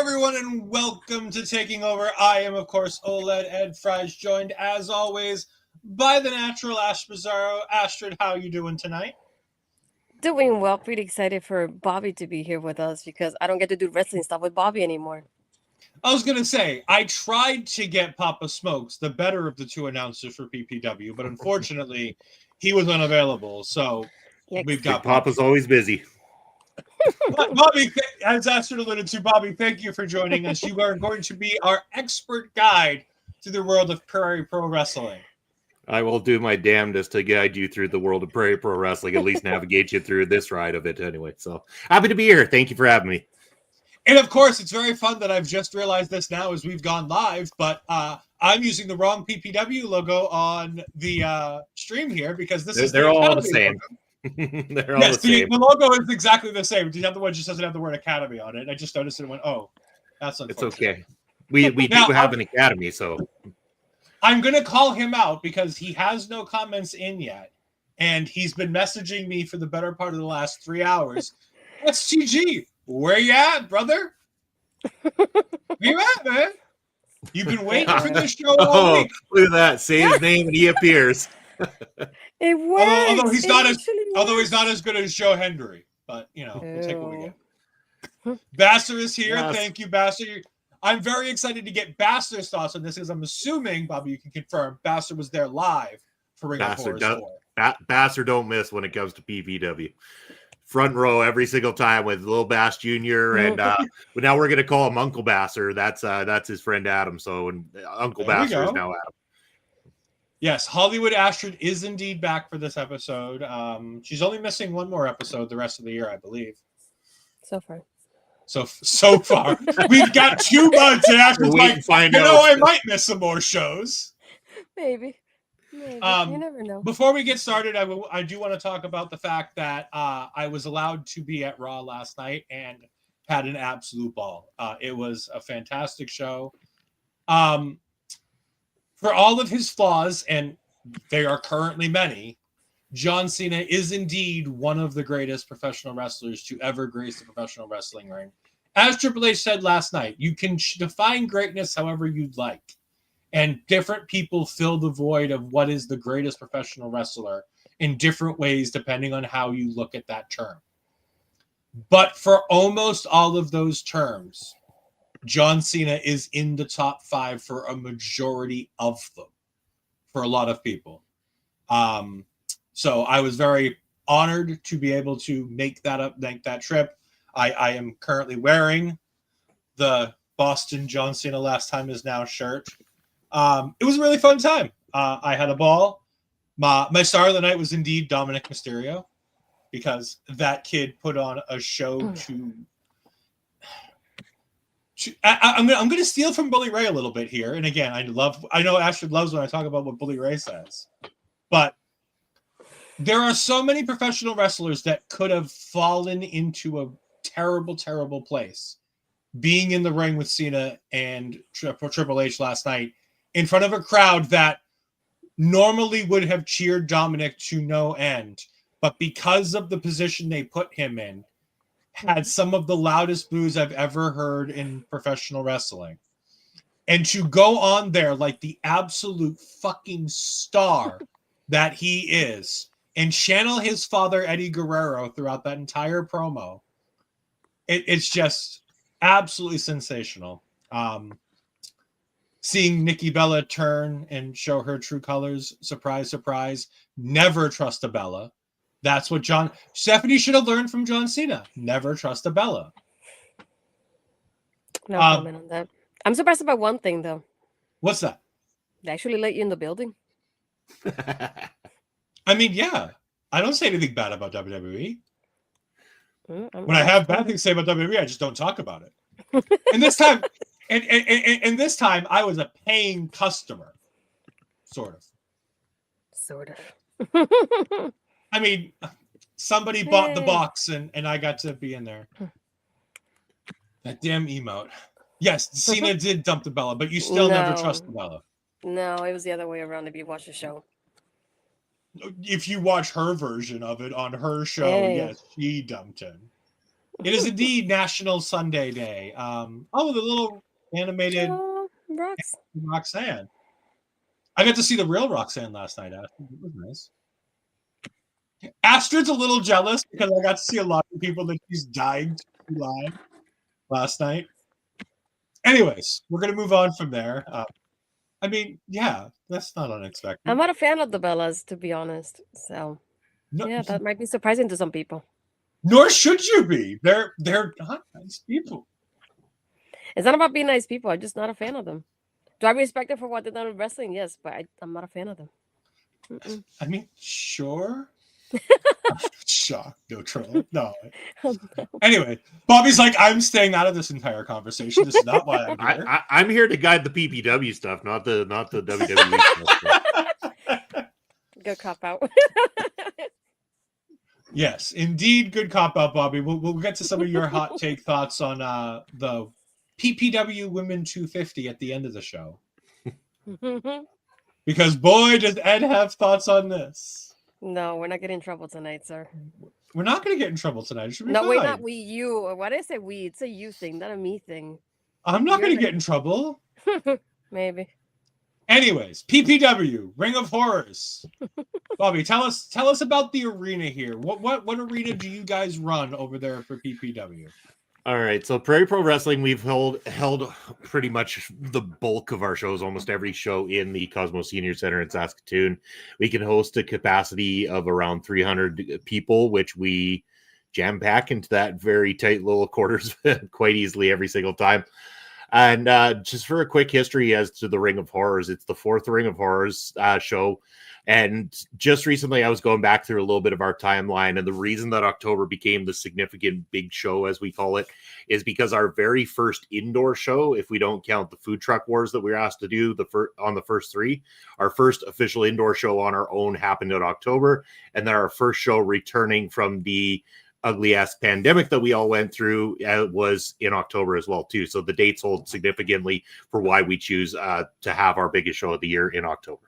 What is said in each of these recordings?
everyone, and welcome to Taking Over. I am, of course, Ol'Ed Ed Fries, joined, as always, by the natural Astrid Pizarro. Astrid, how are you doing tonight? Doing well. Pretty excited for Bobby to be here with us because I don't get to do wrestling stuff with Bobby anymore. I was going to say, I tried to get Papa Smokes, the better of the two announcers for PPW, but unfortunately, he was unavailable, so we've got Papa's always busy. Bobby, as Astrid alluded to, Bobby, thank you for joining us. You are going to be our expert guide to the world of Prairie Pro Wrestling. I will do my damnedest to guide you through the world of Prairie Pro Wrestling, at least navigate you through this ride of it anyway. So happy to be here. Thank you for having me. And of course, it's very fun that I've just realized this now as we've gone live, but I'm using the wrong PPW logo on the stream here because they're all the same. They're all the same. The logo is exactly the same. The other one just doesn't have the word Academy on it. And I just noticed it and went, oh, that's unfortunate. It's okay. We now, do have an Academy, so I'm going to call him out because he has no comments in yet. And he's been messaging me for the better part of the last 3 hours. STG, where you at, brother? Where you at, man? You've been waiting for this show all week. Look at that. Say his name and he appears. It works. Although he's not as good as Joe Hendry, but we'll take what we get. Basser is here. Yes. Thank you, Basser. I'm very excited to get Basser's thoughts on this because I'm assuming, Bobby, you can confirm, Basser was there live for Ring of Honor 4. Basser don't miss when it comes to PPW. Front row every single time with Lil Bass Jr. and now we're gonna call him Uncle Basser. That's his friend Adam. So Uncle Basser is now Adam. Yes, Hollywood Astrid is indeed back for this episode. She's only missing one more episode the rest of the year, I believe. So far. So far. We've got 2 months and Astrid's like, I might miss some more shows. Maybe. You never know. Before we get started, I do want to talk about the fact that I was allowed to be at Raw last night and had an absolute ball. It was a fantastic show. For all of his flaws, and they are currently many, John Cena is indeed one of the greatest professional wrestlers to ever grace the professional wrestling ring. As Triple H said last night, you can define greatness however you'd like. And different people fill the void of what is the greatest professional wrestler in different ways, depending on how you look at that term. But for almost all of those terms, John Cena is in the top 5 for a majority of them, for a lot of people. So I was very honored to be able to make that trip. I am currently wearing the Boston John Cena Last Time Is Now shirt. It was a really fun time. I had a ball. My star of the night was indeed Dominic Mysterio, because that kid put on a show I'm going to steal from Bully Ray a little bit here. And again, I know Astrid loves when I talk about what Bully Ray says, but there are so many professional wrestlers that could have fallen into a terrible, terrible place being in the ring with Cena and Triple H last night in front of a crowd that normally would have cheered Dominic to no end. But because of the position they put him in, had some of the loudest boos I've ever heard in professional wrestling. And to go on there like the absolute fucking star that he is and channel his father, Eddie Guerrero, throughout that entire promo, it's just absolutely sensational. Seeing Nikki Bella turn and show her true colors, surprise, surprise, never trust a Bella. That's what Stephanie should have learned from John Cena. Never trust a Bella. No comment on that. I'm surprised about one thing, though. What's that? They actually let you in the building. I mean, yeah. I don't say anything bad about WWE. When I have bad things to say about WWE, I just don't talk about it. And this time, and this time, I was a paying customer. Sort of. I mean, somebody bought the box and I got to be in there. That damn emote. Yes, Cena did dump the Bella, but you still never trust the Bella. No, it was the other way around if you watch the show. If you watch her version of it on her show, yes, she dumped him. It is indeed National Sunday Day. The little animated Roxanne. I got to see the real Roxanne last night. It was nice. Astrid's a little jealous because I got to see a lot of people that she's dying to see live last night. Anyways, we're going to move on from there. That's not unexpected. I'm not a fan of the Bellas, to be honest. So, that might be surprising to some people. Nor should you be. They're not nice people. It's not about being nice people. I'm just not a fan of them. Do I respect them for what they've done with wrestling? Yes, but I'm not a fan of them. Sure. Shock, no troll. No. Anyway, Bobby's like, I'm staying out of this entire conversation. This is not why I'm here. I'm here to guide the PPW stuff, not the WWE stuff. Good cop out. Yes, indeed, good cop out, Bobby. We'll get to some of your hot take thoughts on the PPW Women 250 at the end of the show. Because boy, does Ed have thoughts on this. No, we're not getting in trouble tonight, sir. We're not going to get in trouble tonight. It should be no, fine. Wait, not we, you. Why did I say we? It's a you thing, not a me thing. I'm not going to get in trouble. Maybe. Anyways, PPW, Ring of Horrors. Bobby, tell us about the arena here. What arena do you guys run over there for PPW? All right, so Prairie Pro Wrestling, we've held pretty much the bulk of our shows, almost every show in the Cosmos Senior Center in Saskatoon. We can host a capacity of around 300 people, which we jam pack into that very tight little quarters quite easily every single time. And just for a quick history as to the Ring of Horrors, it's the fourth Ring of Horrors show. And just recently, I was going back through a little bit of our timeline. And the reason that October became the significant big show, as we call it, is because our very first indoor show, if we don't count the food truck wars that we were asked to do on the first three, our first official indoor show on our own happened in October. And then our first show returning from the ugly ass pandemic that we all went through was in October as well too. So the dates hold significantly for why we choose to have our biggest show of the year in October.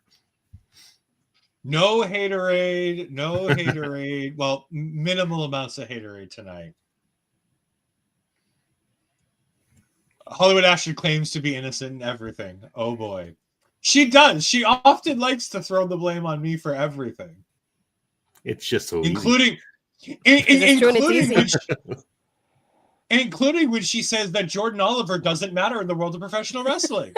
No haterade, no haterade. Well, minimal amounts of haterade tonight. Hollywood Ashley claims to be innocent in everything. Oh boy. She does. She often likes to throw the blame on me for everything. It's just so including when she says that Jordan Oliver doesn't matter in the world of professional wrestling.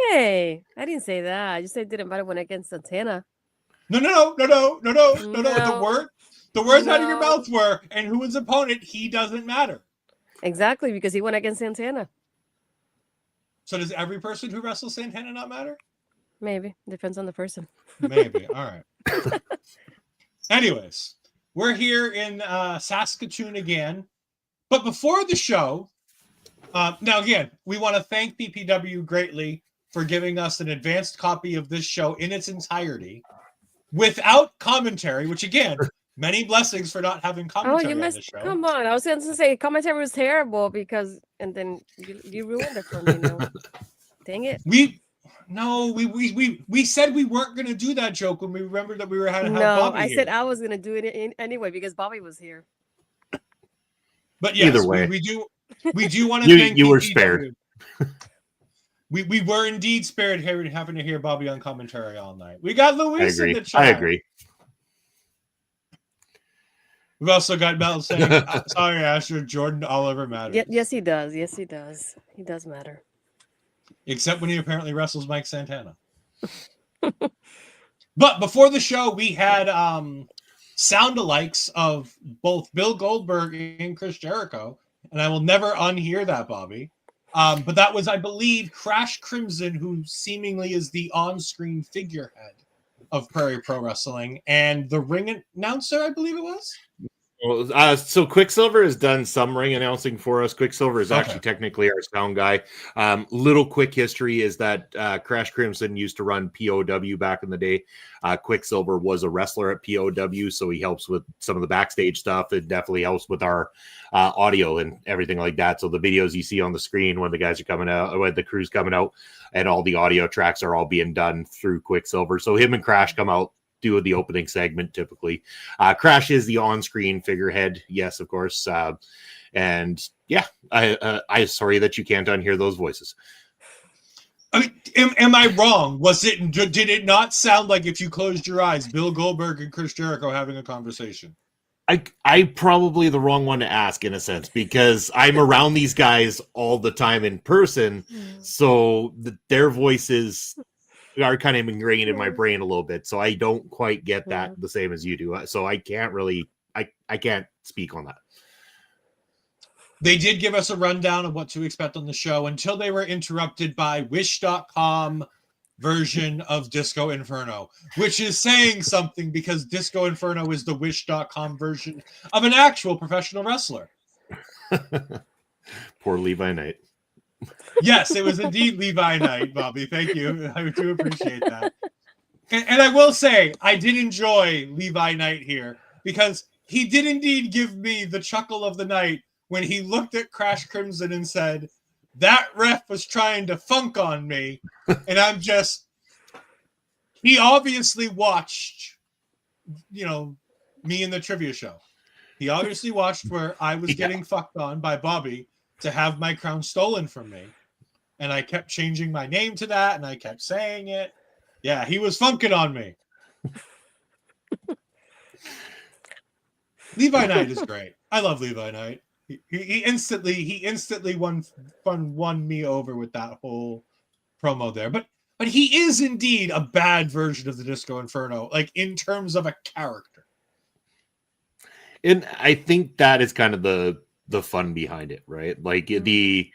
Hey, I didn't say that. I just said it didn't matter when against Santana. No. The words out of your mouth were, and who his opponent, he doesn't matter. Exactly, because he went against Santana. So does every person who wrestles Santana not matter? Maybe. Depends on the person. Maybe. All right. Anyways, we're here in Saskatoon again. But before the show, now again, we want to thank PPW greatly for giving us an advanced copy of this show in its entirety without commentary, which again, many blessings for not having commentary on the show. Come on. I was going to say commentary was terrible and then you ruined it for me now. Dang it. We said we weren't going to do that joke when we remembered that we were having Bobby I here. said I was going to do it anyway because Bobby was here. But yes, either way, we do want to thank you were spared. We were indeed spared having to hear Bobby on commentary all night. We got Luis in the chat. I agree. We've also got Mel saying, sorry, Astrid, Jordan Oliver matters. Yes, he does. Yes, he does. He does matter. Except when he apparently wrestles Mike Santana. But before the show, we had sound-alikes of both Bill Goldberg and Chris Jericho. And I will never unhear that, Bobby. But that was, I believe, Crash Crimson, who seemingly is the on-screen figurehead of Prairie Pro Wrestling, and the ring announcer, I believe it was. Well, so Quicksilver has done some ring announcing for us. Quicksilver is actually technically our sound guy. Little quick history is that Crash Crimson used to run POW back in the day. Quicksilver was a wrestler at POW, so he helps with some of the backstage stuff. It definitely helps with our audio and everything like that. So the videos you see on the screen when the guys are coming out, when the crew's coming out, and all the audio tracks are all being done through Quicksilver. So him and Crash come out do the opening segment typically. Crash is the on-screen figurehead. Yes, of course. And yeah, I'm sorry that you can't unhear those voices. I mean, am I wrong? Did it not sound like, if you closed your eyes, Bill Goldberg and Chris Jericho having a conversation? I'm probably the wrong one to ask in a sense, because I'm around these guys all the time in person. So their voices are kind of ingrained in my brain a little bit. So I don't quite get that the same as you do. So I can't really, I can't speak on that. They did give us a rundown of what to expect on the show until they were interrupted by Wish.com version of Disco Inferno, which is saying something, because Disco Inferno is the Wish.com version of an actual professional wrestler. Poor Levi Knight. Yes, it was indeed Levi Knight, Bobby. Thank you. I do appreciate that. And I will say, I did enjoy Levi Knight here, because he did indeed give me the chuckle of the night when he looked at Crash Crimson and said, "That ref was trying to funk on me." And I'm just, he obviously watched, me in the trivia show. He obviously watched where I was getting fucked on by Bobby to have my crown stolen from me. And I kept changing my name to that, and I kept saying it. Yeah, he was funking on me. Levi Knight is great. I love Levi Knight. He instantly won me over with that whole promo there. But he is indeed a bad version of the Disco Inferno, like in terms of a character. And I think that is kind of the fun behind it, right? Like the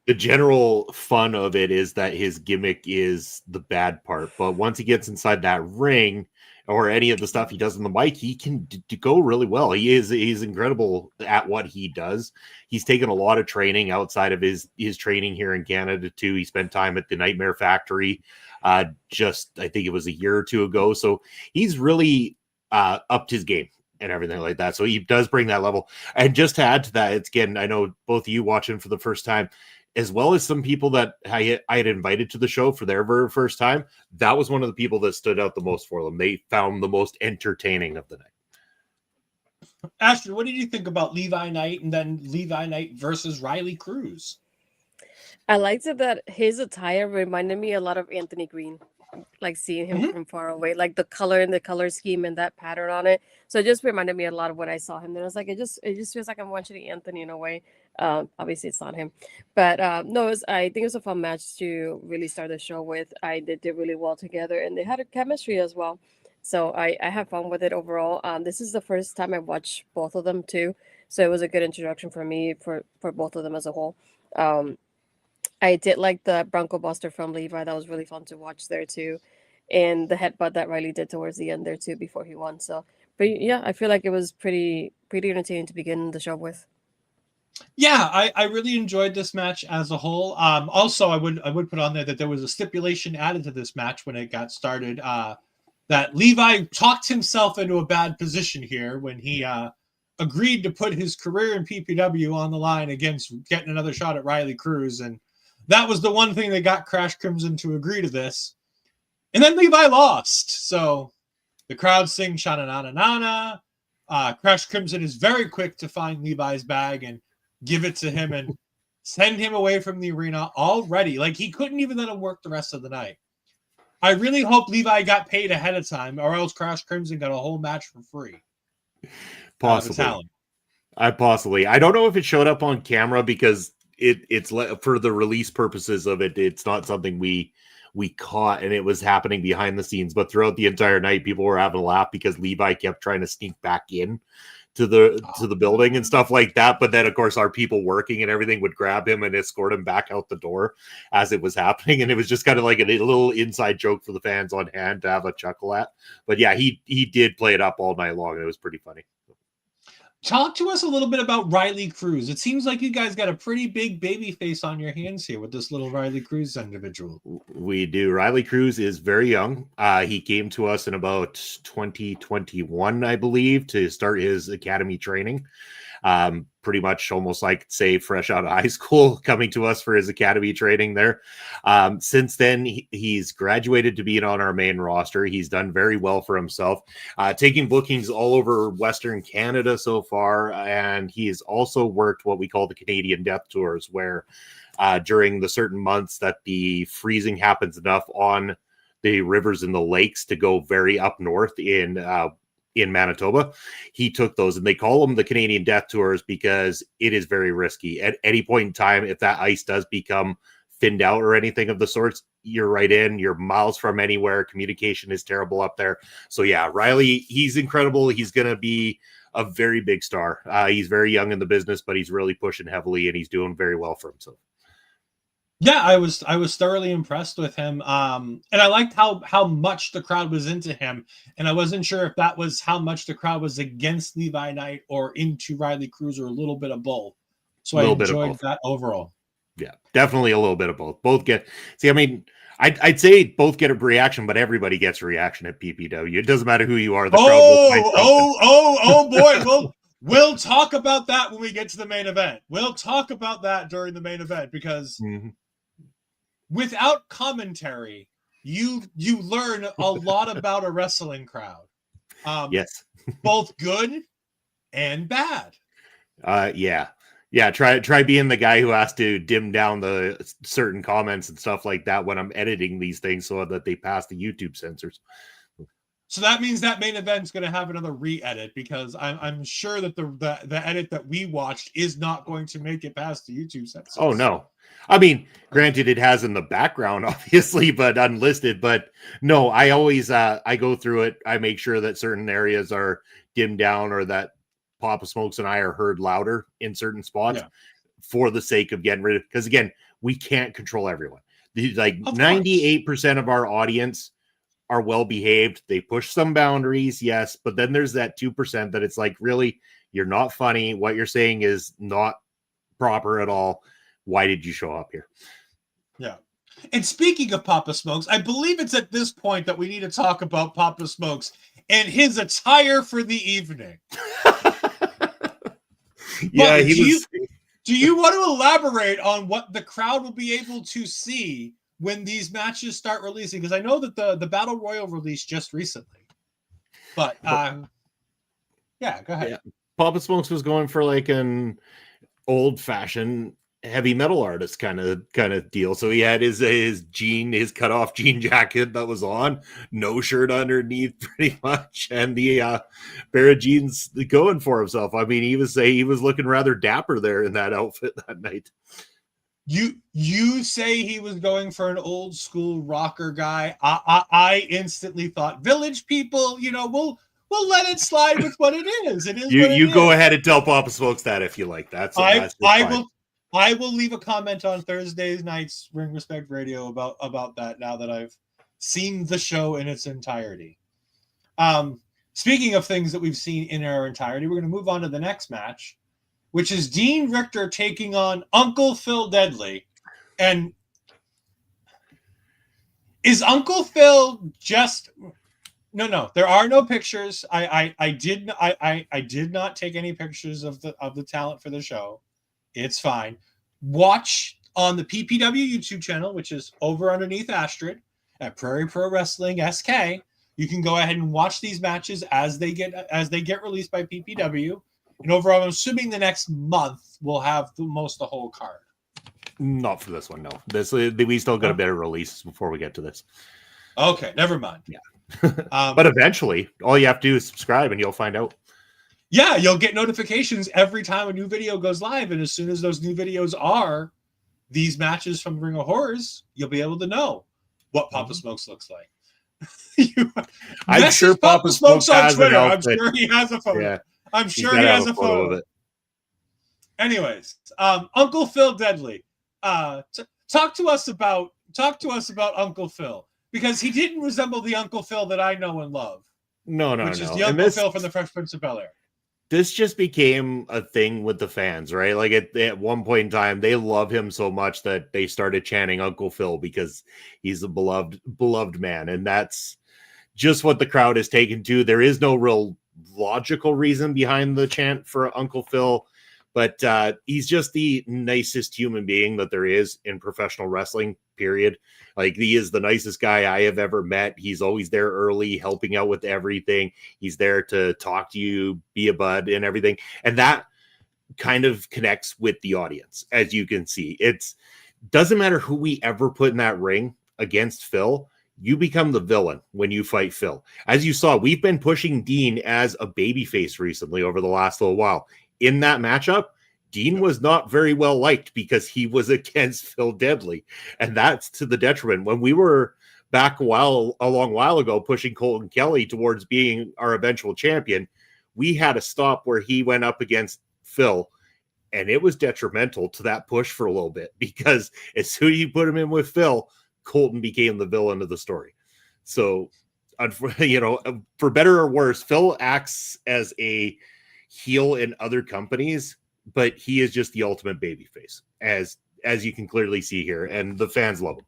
general fun of it is that his gimmick is the bad part. But once he gets inside that ring, or any of the stuff he does on the mic, he can go really well. He's incredible at what he does. He's taken a lot of training outside of his training here in Canada too. He spent time at the Nightmare Factory I think it was a year or two ago. So he's really upped his game and everything like that. So he does bring that level. And just to add to that, it's again, I know both of you watching for the first time, as well as some people that I had invited to the show for their very first time. That was one of the people that stood out the most for them. They found the most entertaining of the night. Astrid, what did you think about Levi Knight and then Levi Knight versus Riley Cruz? I liked it that his attire reminded me a lot of Anthony Green, like seeing him from far away, like the color and the color scheme and that pattern on it. So it just reminded me a lot of when I saw him. Then I was like, it just feels like I'm watching Anthony in a way. Obviously it's not him, but no, I think it was a fun match to really start the show with. They did really well together, and they had a chemistry as well. So I had fun with it overall. This is the first time I watched both of them too, so it was a good introduction for me for both of them as a whole. I did like the Bronco Buster from Levi. That was really fun to watch there too, and the headbutt that Riley did towards the end there too before he won. So, but yeah, I feel like it was pretty entertaining to begin the show with. Yeah, I really enjoyed this match as a whole. Also, I would put on there was a stipulation added to this match when it got started, that Levi talked himself into a bad position here when he agreed to put his career in PPW on the line against getting another shot at Riley Cruz, and that was the one thing that got Crash Crimson to agree to this. And then Levi lost, so the crowd sing "Sha-na-na-na-na." Crash Crimson is very quick to find Levi's bag and give it to him and send him away from the arena already. Like, he couldn't even let him work the rest of the night. I really hope Levi got paid ahead of time, or else Crash Crimson got a whole match for free. Possibly. I don't know if it showed up on camera because it's for the release purposes of it. It's not something we caught, and it was happening behind the scenes. But throughout the entire night, people were having a laugh because Levi kept trying to sneak back in to the building and stuff like that. But then, of course, our people working and everything would grab him and escort him back out the door as it was happening. And it was just kind of like a little inside joke for the fans on hand to have a chuckle at. But yeah, he did play it up all night long, and it was pretty funny. Talk to us a little bit about Riley Cruz. It seems like you guys got a pretty big baby face on your hands here with this little Riley Cruz individual. We do. Riley Cruz is very young. He came to us in about 2021, I believe, to start his academy training. Pretty much almost like, say, fresh out of high school, coming to us for his academy training there. Since then, he's graduated to being on our main roster. He's done very well for himself, taking bookings all over Western Canada so far. And he has also worked what we call the Canadian Death Tours, where during the certain months that the freezing happens enough on the rivers and the lakes to go very up north in Manitoba, he took those, and they call them the Canadian Death Tours because it is very risky. At any point in time, if that ice does become thinned out or anything of the sorts, you're right in, you're miles from anywhere. Communication is terrible up there. So yeah, Riley, he's incredible. He's going to be a very big star. He's very young in the business, but he's really pushing heavily, and he's doing very well for himself. Yeah, I was thoroughly impressed with him. And I liked how much the crowd was into him. And I wasn't sure if that was how much the crowd was against Levi Knight or into Riley Cruz, or a little bit of both. So I enjoyed that overall. Yeah, definitely a little bit of both. Both get, see, I mean, I'd say both get a reaction, but everybody gets a reaction at PPW. It doesn't matter who you are. The crowd will boy. We'll talk about that when we get to the main event. We'll talk about that during the main event, because without commentary, you learn a lot about a wrestling crowd. Yes. Both good and bad. Yeah, try being the guy who has to dim down the certain comments and stuff like that when I'm editing these things so that they pass the YouTube censors. So that means that main event is going to have another re-edit, because I'm sure that the edit that we watched is not going to make it past the YouTube censors. Oh no. I mean, granted, it has in the background, obviously, but unlisted. But no, I always I go through it. I make sure that certain areas are dimmed down, or that Papa Smokes and I are heard louder in certain spots, for the sake of getting rid of. Because again, we can't control everyone. Like 98% of our audience are well behaved. They push some boundaries, yes, but then there's that 2% that it's like, really, you're not funny. What you're saying is not proper at all. Why did you show up here? Yeah. And speaking of Papa Smokes, I believe it's at this point that we need to talk about Papa Smokes and his attire for the evening. Yeah, do you want to elaborate on what the crowd will be able to see when these matches start releasing? Because I know that the Battle Royal released just recently. But yeah, go ahead. Yeah. Papa Smokes was going for like an old-fashioned heavy metal artist kind of deal. So he had his cut off jean jacket that was on, no shirt underneath pretty much, and the pair of jeans going for himself. I mean, he was looking rather dapper there in that outfit that night. You say he was going for an old school rocker guy. I instantly thought Village People, we'll let it slide with what it is. It is. You go ahead and tell Papa Smokes that if you like that. So I will leave a comment on Thursday night's Ring Respect Radio about that, now that I've seen the show in its entirety. Speaking of things that we've seen in our entirety, we're going to move on to the next match, which is Dean Richtor taking on Uncle Phil Deadly. And is Uncle Phil just... No, there are no pictures. I did not take any pictures of the talent for the show. It's fine. Watch on the PPW YouTube channel, which is over underneath Astrid at Prairie Pro Wrestling SK. You can go ahead and watch these matches as they get released by PPW. And overall, I'm assuming the next month we'll have the whole card. Not for this one, no. We still got a bit of releases before we get to this. Okay, never mind. Yeah. But eventually, all you have to do is subscribe and you'll find out. Yeah, you'll get notifications every time a new video goes live. And as soon as those new videos are these matches from Ring of Horrors, you'll be able to know what Papa Smokes looks like. I'm sure Papa Smokes on Twitter. I'm sure he has a photo. Yeah, I'm sure he has a photo of it. Anyways, Uncle Phil Deadly. Talk to us about Uncle Phil, because he didn't resemble the Uncle Phil that I know and love. No. Which is the Uncle Phil from the Fresh Prince of Bel-Air. This just became a thing with the fans, right? Like at one point in time, they love him so much that they started chanting Uncle Phil because he's a beloved man. And that's just what the crowd is taken to. There is no real logical reason behind the chant for Uncle Phil. but he's just the nicest human being that there is in professional wrestling, period. Like, he is the nicest guy I have ever met. He's always there early, helping out with everything. He's there to talk to you, be a bud and everything. And that kind of connects with the audience, as you can see. It's doesn't matter who we ever put in that ring against Phil, you become the villain when you fight Phil. As you saw, we've been pushing Dean as a babyface recently over the last little while. In that matchup, Dean was not very well liked because he was against Phil Deadly, and that's to the detriment. When we were back a long while ago pushing Colton Kelly towards being our eventual champion, we had a stop where he went up against Phil, and it was detrimental to that push for a little bit, because as soon as you put him in with Phil, Colton became the villain of the story. So, you know, for better or worse, Phil acts as a heel in other companies, but he is just the ultimate babyface, as you can clearly see here, and the fans love him.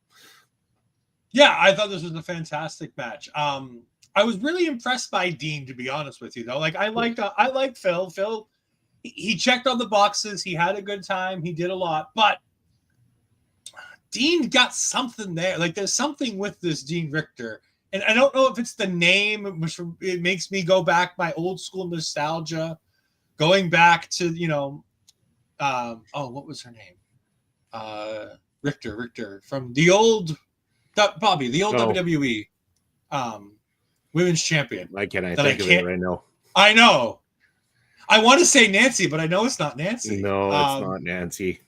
Yeah, I thought this was a fantastic match. I was really impressed by Dean, to be honest with you, though. Like, I liked Phil. Phil, he checked all the boxes. He had a good time. He did a lot, but Dean got something there. Like, there's something with this Dean Richtor, and I don't know if it's the name, which it makes me go back my old school nostalgia, going back to, you know, what was her name? Richtor from the old Bobby, the old WWE women's champion. Why can't I think of it right now? I know. I want to say Nancy, but I know it's not Nancy. No, it's not Nancy.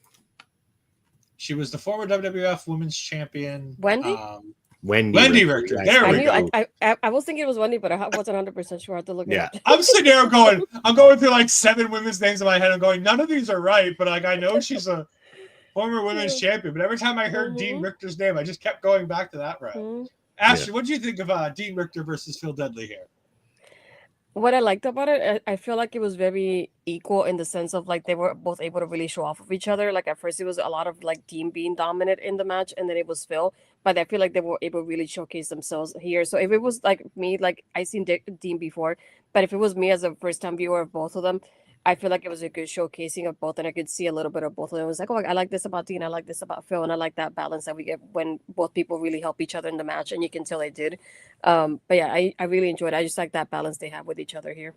She was the former WWF Women's Champion. Wendy? Wendy Richtor. There we go. I was thinking it was Wendy, but I wasn't 100% sure. I have to look it up. I'm sitting there I'm going through like 7 women's names in my head. I'm going, none of these are right, but like I know she's a former women's champion. But every time I heard Dean Richtor's name, I just kept going back to that route. Astrid, what do you think of Dean Richtor versus Phil Deadly here? What I liked about it, I feel like it was very equal in the sense of like they were both able to really show off of each other. Like at first it was a lot of like Dean being dominant in the match, and then it was Phil. But I feel like they were able to really showcase themselves here. So if it was like me, like I seen Dean before, but if it was me as a first time viewer of both of them, I feel like it was a good showcasing of both, and I could see a little bit of both of them. It was like, oh, I like this about Dean, I like this about Phil, and I like that balance that we get when both people really help each other in the match, and you can tell they did. But yeah, I really enjoyed it. I just like that balance they have with each other here.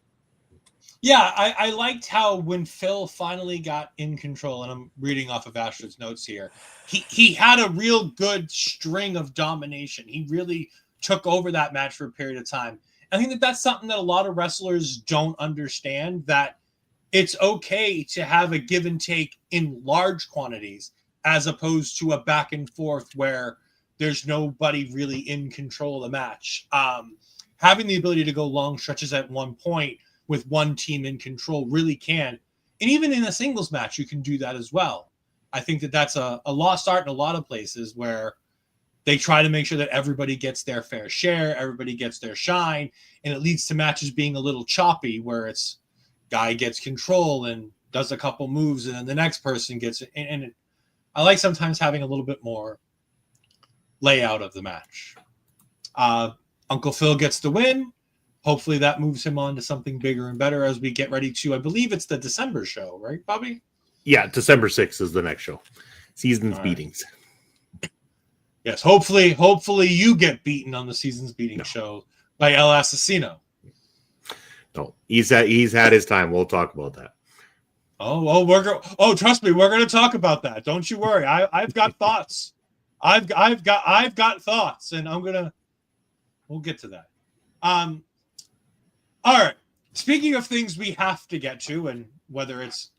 Yeah, I liked how when Phil finally got in control, and I'm reading off of Astrid's notes here, he had a real good string of domination. He really took over that match for a period of time. I think that that's something that a lot of wrestlers don't understand, that it's okay to have a give and take in large quantities as opposed to a back and forth where there's nobody really in control of the match. Having the ability to go long stretches at one point with one team in control really can. And even in a singles match, you can do that as well. I think that that's a lost art in a lot of places where they try to make sure that everybody gets their fair share, everybody gets their shine, and it leads to matches being a little choppy where it's guy gets control and does a couple moves, and then the next person gets it. And I like sometimes having a little bit more layout of the match. Uncle Phil gets the win. Hopefully that moves him on to something bigger and better as we get ready to, I believe it's the December show, right, Bobby? Yeah, December 6th is the next show. Season's beatings. Yes, hopefully you get beaten on the Season's Beating show by El Assassino. No, he's had his time. We'll talk about that. Trust me, we're going to talk about that. Don't you worry. I've got thoughts. I've got thoughts, and we'll get to that. All right. Speaking of things we have to get to, and whether it's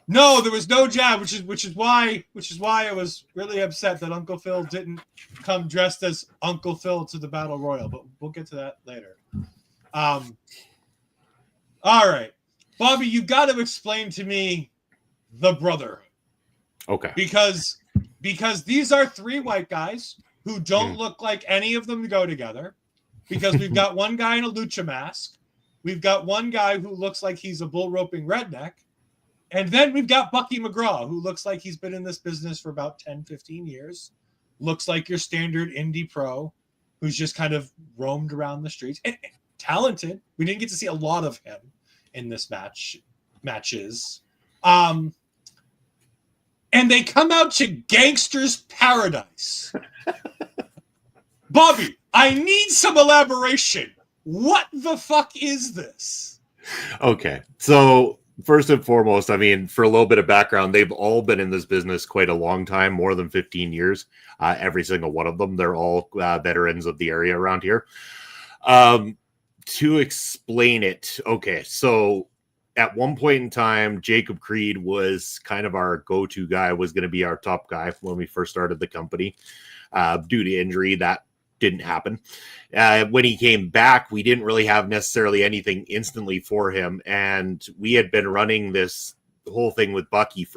no, there was no jab, which is why I was really upset that Uncle Phil didn't come dressed as Uncle Phil to the Battle Royal, but we'll get to that later. All right, Bobby, you got to explain to me the Brotherhood. Okay. Because these are 3 white guys who don't look like any of them go together. Because we've got one guy in a lucha mask, we've got one guy who looks like he's a bull roping redneck, and then we've got Bucky McGraw, who looks like he's been in this business for about 10, 15 years. Looks like your standard indie pro who's just kind of roamed around the streets. And talented. We didn't get to see a lot of him in this match. matches. And they come out to Gangster's Paradise. Bobby, I need some elaboration. What the fuck is this? Okay, so first and foremost, I mean, for a little bit of background, they've all been in this business quite a long time, more than 15 years. Every single one of them. They're all veterans of the area around here. To explain it, okay, so at one point in time, Jacob Creed was kind of our go-to guy, was going to be our top guy when we first started the company. Due to injury, that didn't happen. When he came back, we didn't really have necessarily anything instantly for him. And we had been running this whole thing with Bucky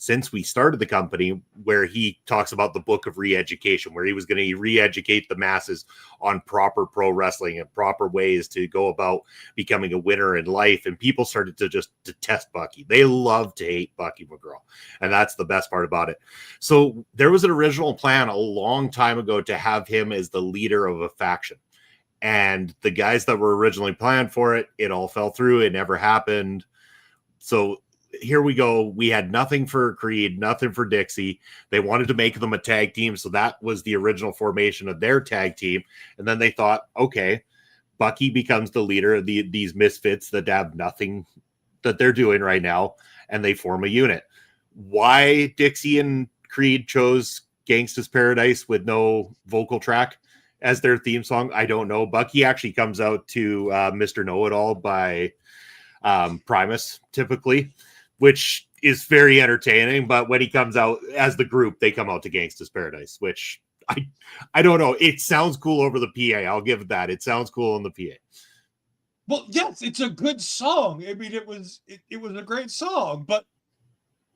since we started the company, where he talks about the book of re-education, where he was going to re-educate the masses on proper pro wrestling and proper ways to go about becoming a winner in life. And people started to just detest Bucky. They love to hate Bucky McGraw. And that's the best part about it. So there was an original plan a long time ago to have him as the leader of a faction. And the guys that were originally planned for it, it all fell through. It never happened. So here we go. We had nothing for Creed, nothing for Dixie. They wanted to make them a tag team. So that was the original formation of their tag team. And then they thought, okay, Bucky becomes the leader of these misfits that have nothing that they're doing right now. And they form a unit. Why Dixie and Creed chose Gangsta's Paradise with no vocal track as their theme song, I don't know. Bucky actually comes out to Mr. Know-It-All by Primus, typically, which is very entertaining. But when he comes out as the group, they come out to Gangsta's Paradise, which I don't know. It sounds cool over the PA. I'll give it that. It sounds cool on the PA. Well, yes, it's a good song. I mean, it was a great song, but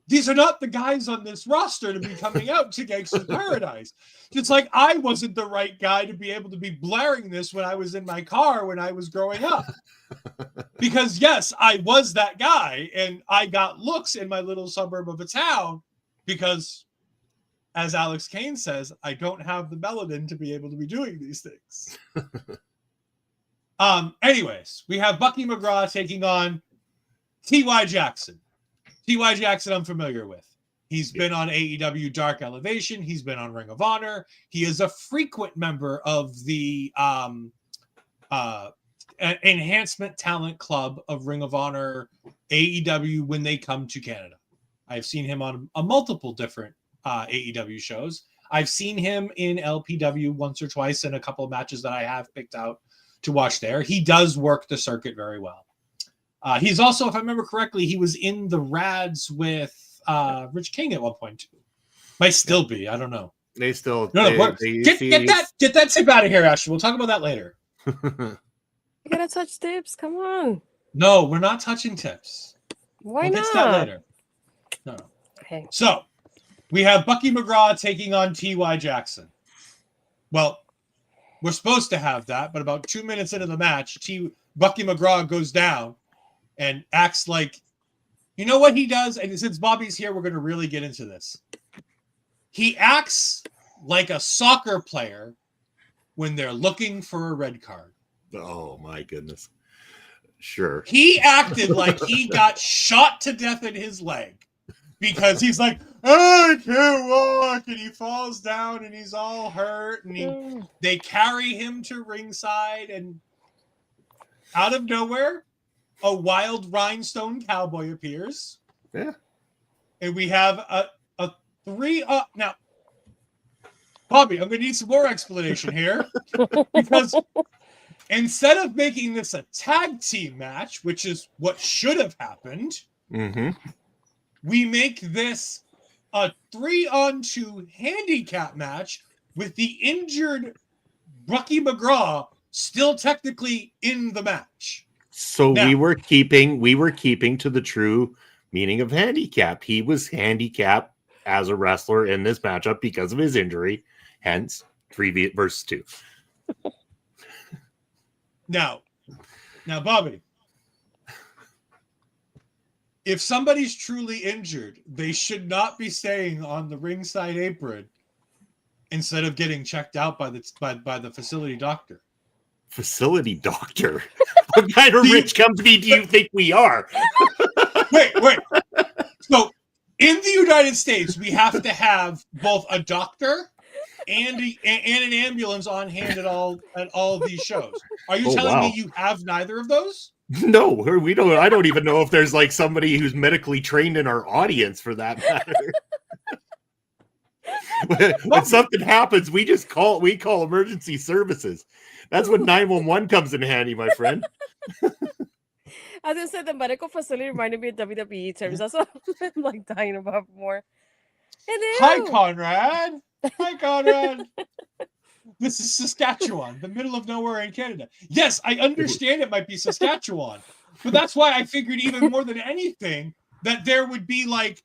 these are not the guys on this roster to be coming out to Gangsta's Paradise. It's like I wasn't the right guy to be able to be blaring this when I was in my car when I was growing up. Because, yes, I was that guy, and I got looks in my little suburb of a town because, as Alex Kane says, I don't have the melanin to be able to be doing these things. Anyways, we have Bucky McGraw taking on T.Y. Jackson. T.Y. Jackson I'm familiar with. He's been on AEW Dark Elevation. He's been on Ring of Honor. He is a frequent member of the Enhancement Talent Club of Ring of Honor AEW when they come to Canada. I've seen him on multiple different AEW shows. I've seen him in LPW once or twice in a couple of matches that I have picked out to watch there. He does work the circuit very well. He's also, if I remember correctly, he was in the Rads with Rich King at one point too. Might still be. I don't know. They still get that tip out of here, Ashley. We'll talk about that later. You gotta touch tips. Come on. No, we're not touching tips. Why not? Get to that later. No. Okay. So we have Bucky McGraw taking on T.Y. Jackson. Well, we're supposed to have that, but about 2 minutes into the match, Bucky McGraw goes down and acts like, you know what he does? And since Bobby's here, we're going to really get into this. He acts like a soccer player when they're looking for a red card. Oh, my goodness. Sure. He acted like he got shot to death in his leg because he's like, oh, I can't walk. And he falls down and he's all hurt. And they carry him to ringside. And out of nowhere, a wild rhinestone cowboy appears. Yeah. And we have a three. Now, Bobby, I'm going to need some more explanation here. Because instead of making this a tag team match, which is what should have happened, we make this a 3-on-2 handicap match with the injured Bucky McGraw still technically in the match. So now, we were keeping to the true meaning of handicap. He was handicapped as a wrestler in this matchup because of his injury, hence 3 versus 2. Now, Bobby, if somebody's truly injured, they should not be staying on the ringside apron instead of getting checked out by the facility doctor. Facility doctor? What kind of rich company do you think we are? Wait. So in the United States, we have to have both a doctor and an ambulance on hand at all of these shows. Are you telling me you have neither of those? No, we don't. I don't even know if there's like somebody who's medically trained in our audience for that matter. When something happens, we call emergency services. That's when 911 comes in handy, my friend. As I said, the medical facility reminded me of WWE terms. That's what I'm like dying about more. Hi, Conrad. This is Saskatchewan, the middle of nowhere in Canada. Yes, I understand it might be Saskatchewan, but that's why I figured even more than anything that there would be like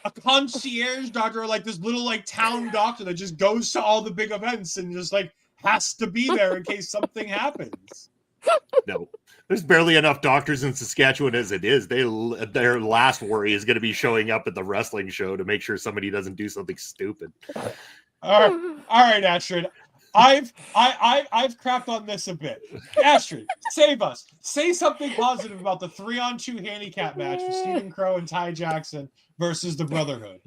a concierge doctor, or like this little like town doctor that just goes to all the big events and just like has to be there in case something happens. No, there's barely enough doctors in Saskatchewan as it is. Their last worry is going to be showing up at the wrestling show to make sure somebody doesn't do something stupid. All right, Astrid. I've crapped on this a bit. Astrid, save us. Say something positive about the 3-on-2 handicap match with Stephen Crowe and Ty Jackson versus the Brotherhood.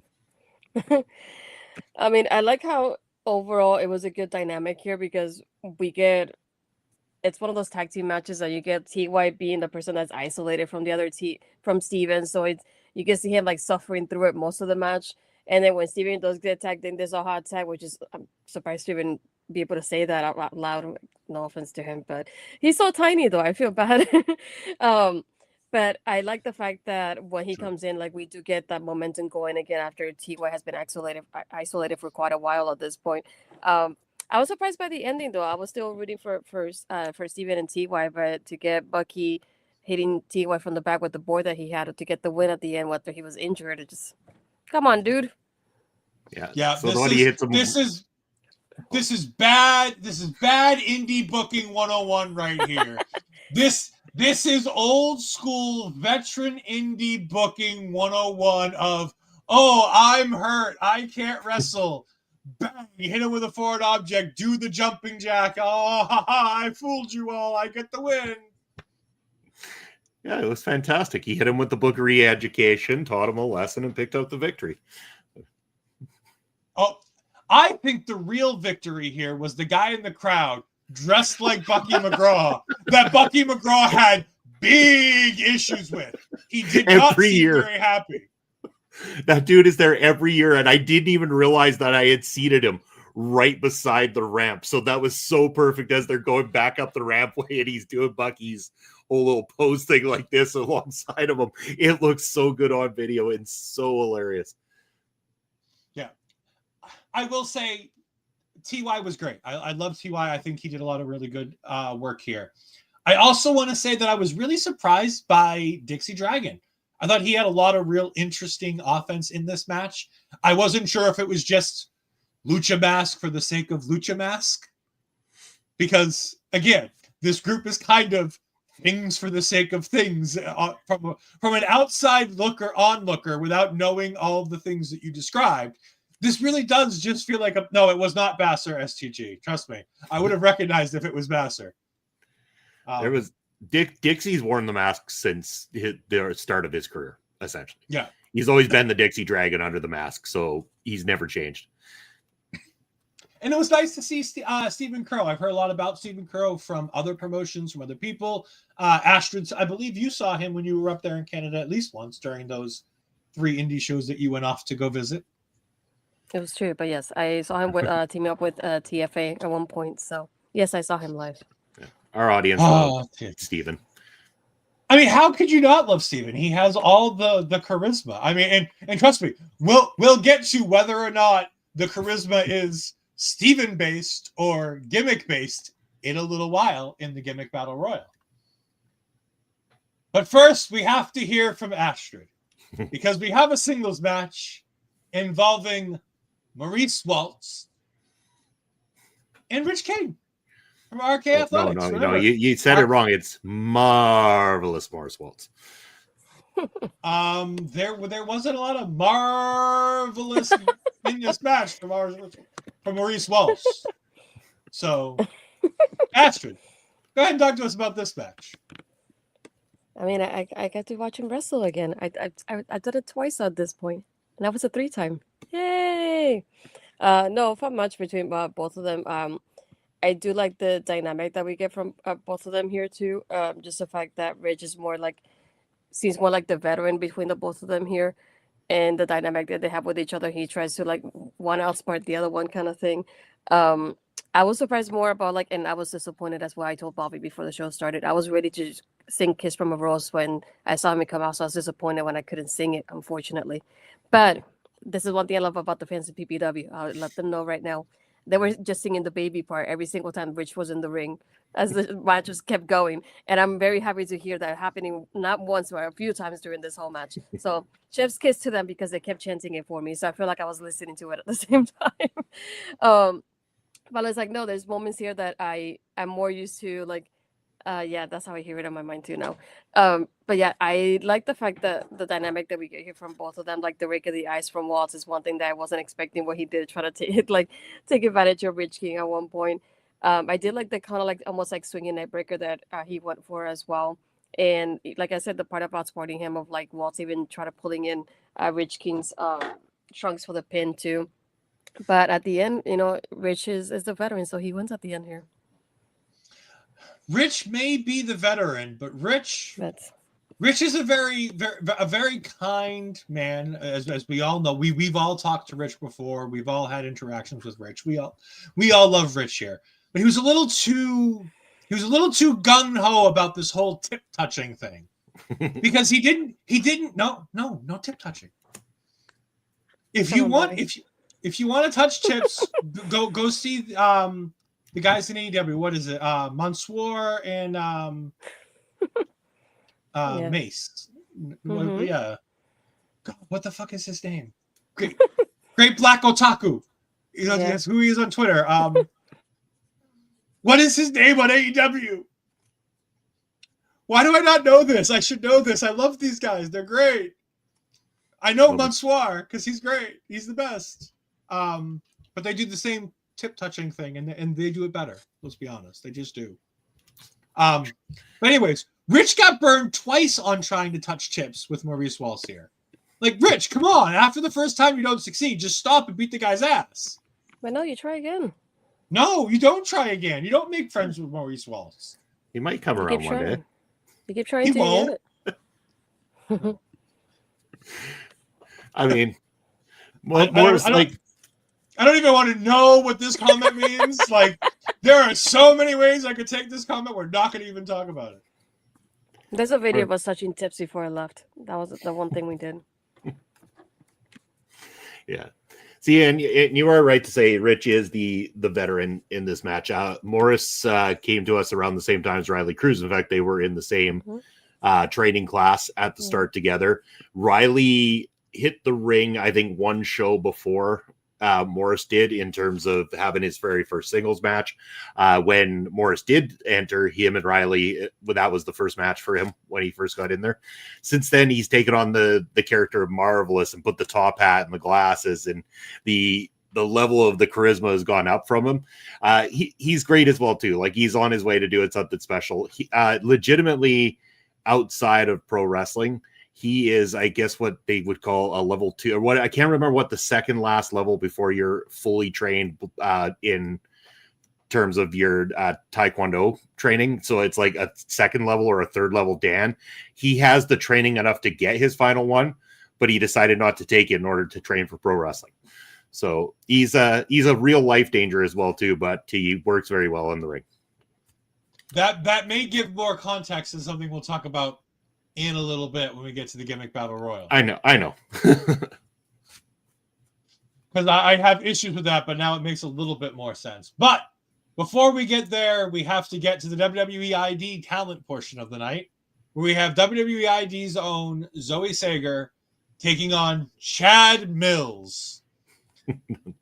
I mean, I like how overall it was a good dynamic here because it's one of those tag team matches that you get TY being the person that's isolated from the other from Steven. So you can see him like suffering through it most of the match. And then when Steven does get tagged in, there's a hot tag, which is, I'm surprised to even be able to say that out loud. No offense to him, but he's so tiny though. I feel bad. But I like the fact that when he comes in, like we do get that momentum going again after TY has been isolated for quite a while at this point. I was surprised by the ending though. I was still rooting for Steven and TY, but to get Bucky hitting TY from the back with the board that he had to get the win at the end, whether he was injured, it just come on, dude. Yeah. So this is bad. This is bad indie booking 101 right here. This is old school veteran indie booking 101 of, oh, I'm hurt. I can't wrestle. Bang, hit him with a forward object. Do the jumping jack. Oh, I fooled you all. I get the win. Yeah, it was fantastic. He hit him with the bookery education, taught him a lesson, and picked up the victory. Oh, I think the real victory here was the guy in the crowd dressed like Bucky McGraw that Bucky McGraw had big issues with. He did not seem very happy. That dude is there every year, and I didn't even realize that I had seated him right beside the ramp. So that was so perfect as they're going back up the rampway, and he's doing Bucky's whole little pose thing like this alongside of him. It looks so good on video and so hilarious. Yeah. I will say TY was great. I love TY. I think he did a lot of really good work here. I also want to say that I was really surprised by Dixie Dragon. I thought he had a lot of real interesting offense in this match. I wasn't sure if it was just Lucha Mask for the sake of Lucha Mask. Because, again, this group is kind of things for the sake of things from an outside onlooker without knowing all of the things that you described. This really does just feel like no, it was not Basser STG. Trust me. I would have recognized if it was Basser. There was Dixie's worn the mask since the start of his career, essentially. Yeah. He's always been the Dixie Dragon under the mask, so he's never changed. And it was nice to see Stephen Crowe. I've heard a lot about Stephen Crowe from other promotions, from other people. Astrid, I believe you saw him when you were up there in Canada at least once during those 3 indie shows that you went off to go visit. It was true, but yes, I saw him with teaming up with TFA at one point. So yes, I saw him live. Yeah. Our audience loved Stephen. I mean, how could you not love Stephen? He has all the charisma. I mean, and trust me, we'll get to whether or not the charisma is Stephen based or Gimmick based in a little while in the Gimmick Battle Royal. But first, we have to hear from Astrid because we have a singles match involving Maurice Waltz and Rich King from RK Athletics. No, you said it wrong. It's marvelous Maurice Waltz. There wasn't a lot of marvelous in this match from Maurice Waltz. So, Astrid, go ahead and talk to us about this match. I mean, I got to watch him wrestle again. I did it twice at this point, and that was a 3-time. Yay! No, not much between both of them. I do like the dynamic that we get from both of them here too. Just the fact that Rich is more like seems more like the veteran between the both of them here, and the dynamic that they have with each other. He tries to like one outsmart the other one kind of thing. Um, I was surprised more about like, and I was disappointed. That's why I told Bobby before the show started. I was ready to just sing "Kiss from a Rose" when I saw him come out. So I was disappointed when I couldn't sing it, unfortunately. But this is one thing I love about the fans of PPW. I'll let them know right now. They were just singing the baby part every single time Rich was in the ring as the match just kept going. And I'm very happy to hear that happening not once, but a few times during this whole match. So chef's kiss to them because they kept chanting it for me. So I feel like I was listening to it at the same time. But it's like, no, there's moments here that I'm more used to, like, yeah, that's how I hear it in my mind too now. But yeah, I like the fact that the dynamic that we get here from both of them, like the rake of the ice from Waltz is one thing that I wasn't expecting what he did, try to take advantage of Rich King at one point. I did like the kind of like almost like swinging neck breaker that he went for as well. And like I said, the part about sporting him of like Waltz even try to pulling in Rich King's trunks for the pin too. But at the end, Rich is the veteran, so he wins at the end here. Rich may be the veteran, but Rich is a very kind man, as we all know. We've all talked to Rich before. We've all had interactions with Rich. We all love Rich here. But he was a little too gung ho about this whole tip touching thing. Because he didn't no tip touching. If you want to touch tips, go see the guys in AEW. What is it? Mansoor and Yeah. Mace. Mhm. Yeah. God, what the fuck is his name? Great Black Otaku. That's who he is on Twitter. What is his name on AEW? Why do I not know this? I should know this. I love these guys. They're great. I know Mansoor because he's great. He's the best. But they do the same tip touching thing, and they do it better. Let's be honest, they just do. But anyways, Rich got burned twice on trying to touch tips with Maurice Waltz here. Like, Rich, come on! After the first time you don't succeed, just stop and beat the guy's ass. But no, you try again. No, you don't try again. You don't make friends with Maurice Waltz. He might come around one day. You keep trying He to won't. get it. I mean, I don't even want to know what this comment means. Like, there are so many ways I could take this comment. We're not going to even talk about it. There's a video of us touching tips before I left. That was the one thing we did. Yeah. See, and you are right to say Rich is the veteran in this match. Maurice came to us around the same time as Riley Cruz. In fact, they were in the same training class at the start together. Riley hit the ring, I think, one show before Maurice did, in terms of having his very first singles match. When Maurice did enter, him and Riley, that was the first match for him when he first got in there. Since then, he's taken on the character of Marvelous and put the top hat and the glasses, and the level of the charisma has gone up from him. He's great as well too. Like, he's on his way to doing something special. He, legitimately, outside of pro wrestling, he is, I guess, what they would call a level 2, or what, I can't remember what the second last level before you're fully trained in terms of your Taekwondo training. So it's like a second level or a third level Dan. He has the training enough to get his final one, but he decided not to take it in order to train for pro wrestling. So he's a real life danger as well too, but he works very well in the ring. That may give more context to something we'll talk about in a little bit when we get to the Gimmick Battle Royal. I know. Because I have issues with that, but now it makes a little bit more sense. But before we get there, we have to get to the WWE ID talent portion of the night, where we have WWE ID's own Zoe Sager taking on Chad Millz.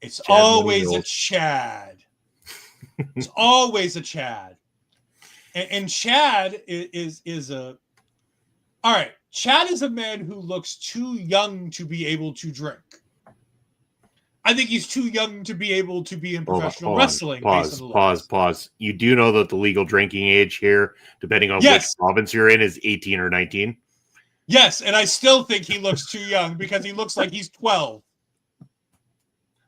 It's always a Chad. It's always a Chad. And Chad is a... All right, Chad is a man who looks too young to be able to drink. I think he's too young to be able to be in professional Hold on. wrestling. Pause. You do know that the legal drinking age here, depending on which province you're in, is 18 or 19? Yes, and I still think he looks too young because he looks like he's 12.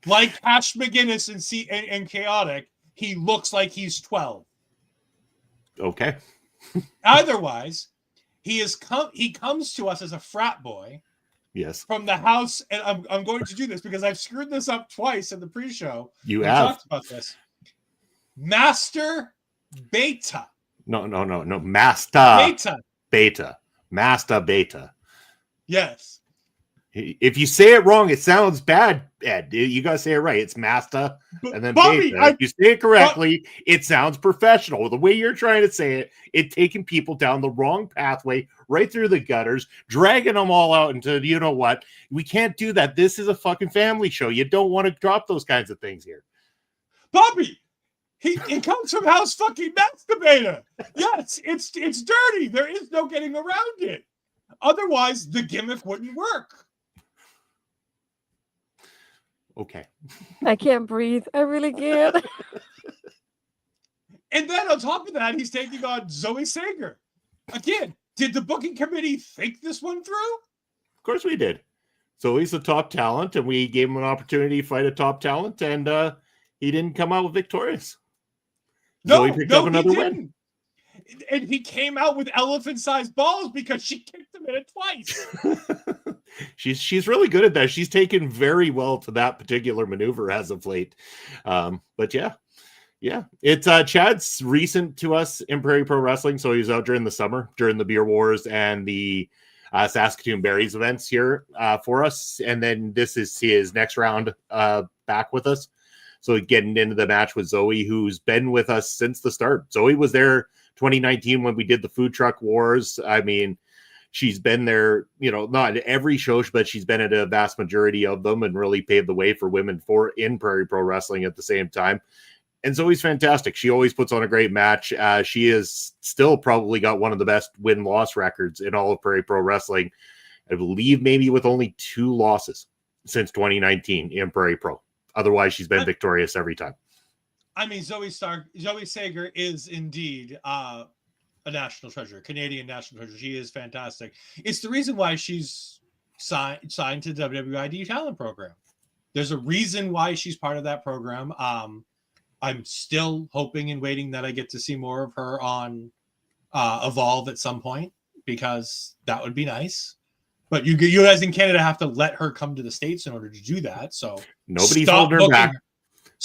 Like Ash McGinnis and Chaotic, he looks like he's 12. Okay. Otherwise, he comes to us as a frat boy. Yes. From the house, and I'm going to do this because I've screwed this up twice in the pre-show. You we have talked about this. Master Beta. No. Master Beta. Master Beta. Yes. If you say it wrong, it sounds bad, Ed. You got to say it right. It's Master and then Bobby, Beta. If you say it correctly, it sounds professional. The way you're trying to say it, it's taking people down the wrong pathway, right through the gutters, dragging them all out into, you know what? We can't do that. This is a fucking family show. You don't want to drop those kinds of things here. Bobby, he comes from house fucking Master Beta. Yes, it's dirty. There is no getting around it. Otherwise, the gimmick wouldn't work. Okay. I can't breathe. I really can't. And then on top of that, he's taking on Zoe Sager. Again, did the booking committee think this one through? Of course we did. Zoe's a top talent, and we gave him an opportunity to fight a top talent, and he didn't come out victorious. Zoe picked up another win. And he came out with elephant-sized balls because she kicked him in it twice. She's really good at that. She's taken very well to that particular maneuver as of late. But yeah, it's Chad's recent to us in Prairie Pro Wrestling, so he was out during the summer, during the Beer Wars and the Saskatoon Berries events here for us, and then this is his next round back with us. So getting into the match with Zoe, who's been with us since the start. Zoe was there 2019 when we did the Food Truck Wars. I mean, she's been there, not every show, but she's been at a vast majority of them and really paved the way for women in Prairie Pro Wrestling at the same time. And Zoe's fantastic. She always puts on a great match. She is still probably got one of the best win-loss records in all of Prairie Pro Wrestling. I believe maybe with only 2 losses since 2019 in Prairie Pro. Otherwise, she's been victorious every time. I mean, Zoe Sager is indeed a national treasure, Canadian national treasure. She is fantastic. It's the reason why she's signed to the WWID talent program. There's a reason why she's part of that program. I'm still hoping and waiting that I get to see more of her on Evolve at some point, because that would be nice. But you guys in Canada have to let her come to the States in order to do that. So nobody's holding her back.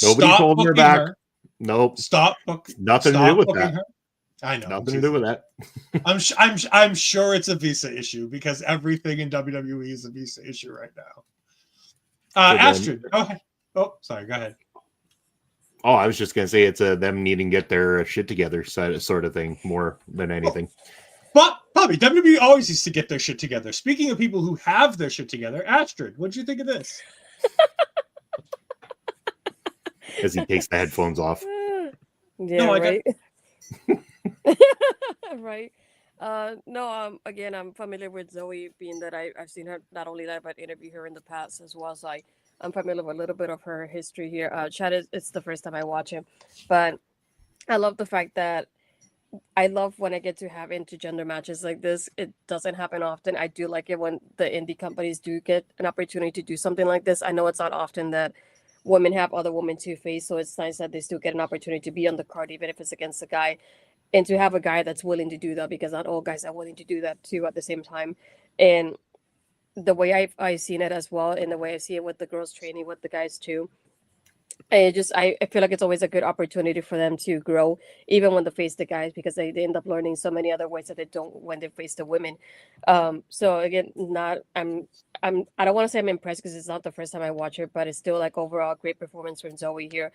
Nobody's holding her back. Nope. Nothing to do with that. Her. I know. Nothing to do with that. I'm sure it's a visa issue, because everything in WWE is a visa issue right now. Astrid, go ahead. Oh, sorry. Go ahead. Oh, I was just gonna say it's them needing to get their shit together sort of thing more than anything. But Bobby, WWE always needs to get their shit together. Speaking of people who have their shit together, Astrid, what did you think of this? As he takes the headphones off. Yeah, no, right. Right. Again, I'm familiar with Zoe, being that I've seen her not only live, but interview her in the past as well. So I'm familiar with a little bit of her history here. Chad, it's the first time I watch him, but I love the fact that I love when I get to have intergender matches like this. It doesn't happen often. I do like it when the indie companies do get an opportunity to do something like this. I know it's not often that women have other women to face, so it's nice that they still get an opportunity to be on the card, even if it's against a guy, and to have a guy that's willing to do that, because not all guys are willing to do that too at the same time. And the way I've seen it as well, and the way I see it with the girls training with the guys too, I feel like it's always a good opportunity for them to grow, even when they face the guys, because they end up learning so many other ways that they don't when they face the women. So again, I don't want to say I'm impressed, because it's not the first time I watch her, but it's still like overall great performance from Zoe here.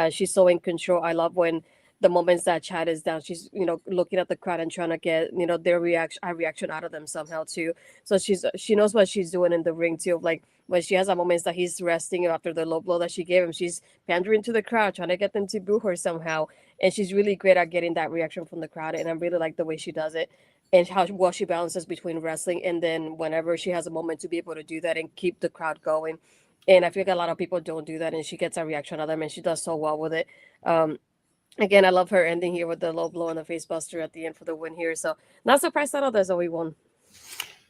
She's so in control. I love when the moments that Chad is down, she's looking at the crowd and trying to get their reaction out of them somehow too. So she knows what she's doing in the ring too. Like when she has a moments that he's resting after the low blow that she gave him, she's pandering to the crowd, trying to get them to boo her somehow. And she's really great at getting that reaction from the crowd. And I really like the way she does it, and how well she balances between wrestling and then whenever she has a moment to be able to do that and keep the crowd going. And I feel like a lot of people don't do that, and she gets a reaction out of them, and she does so well with it. Again, I love her ending here with the low blow and the face buster at the end for the win here. So not surprised that others Zoe won.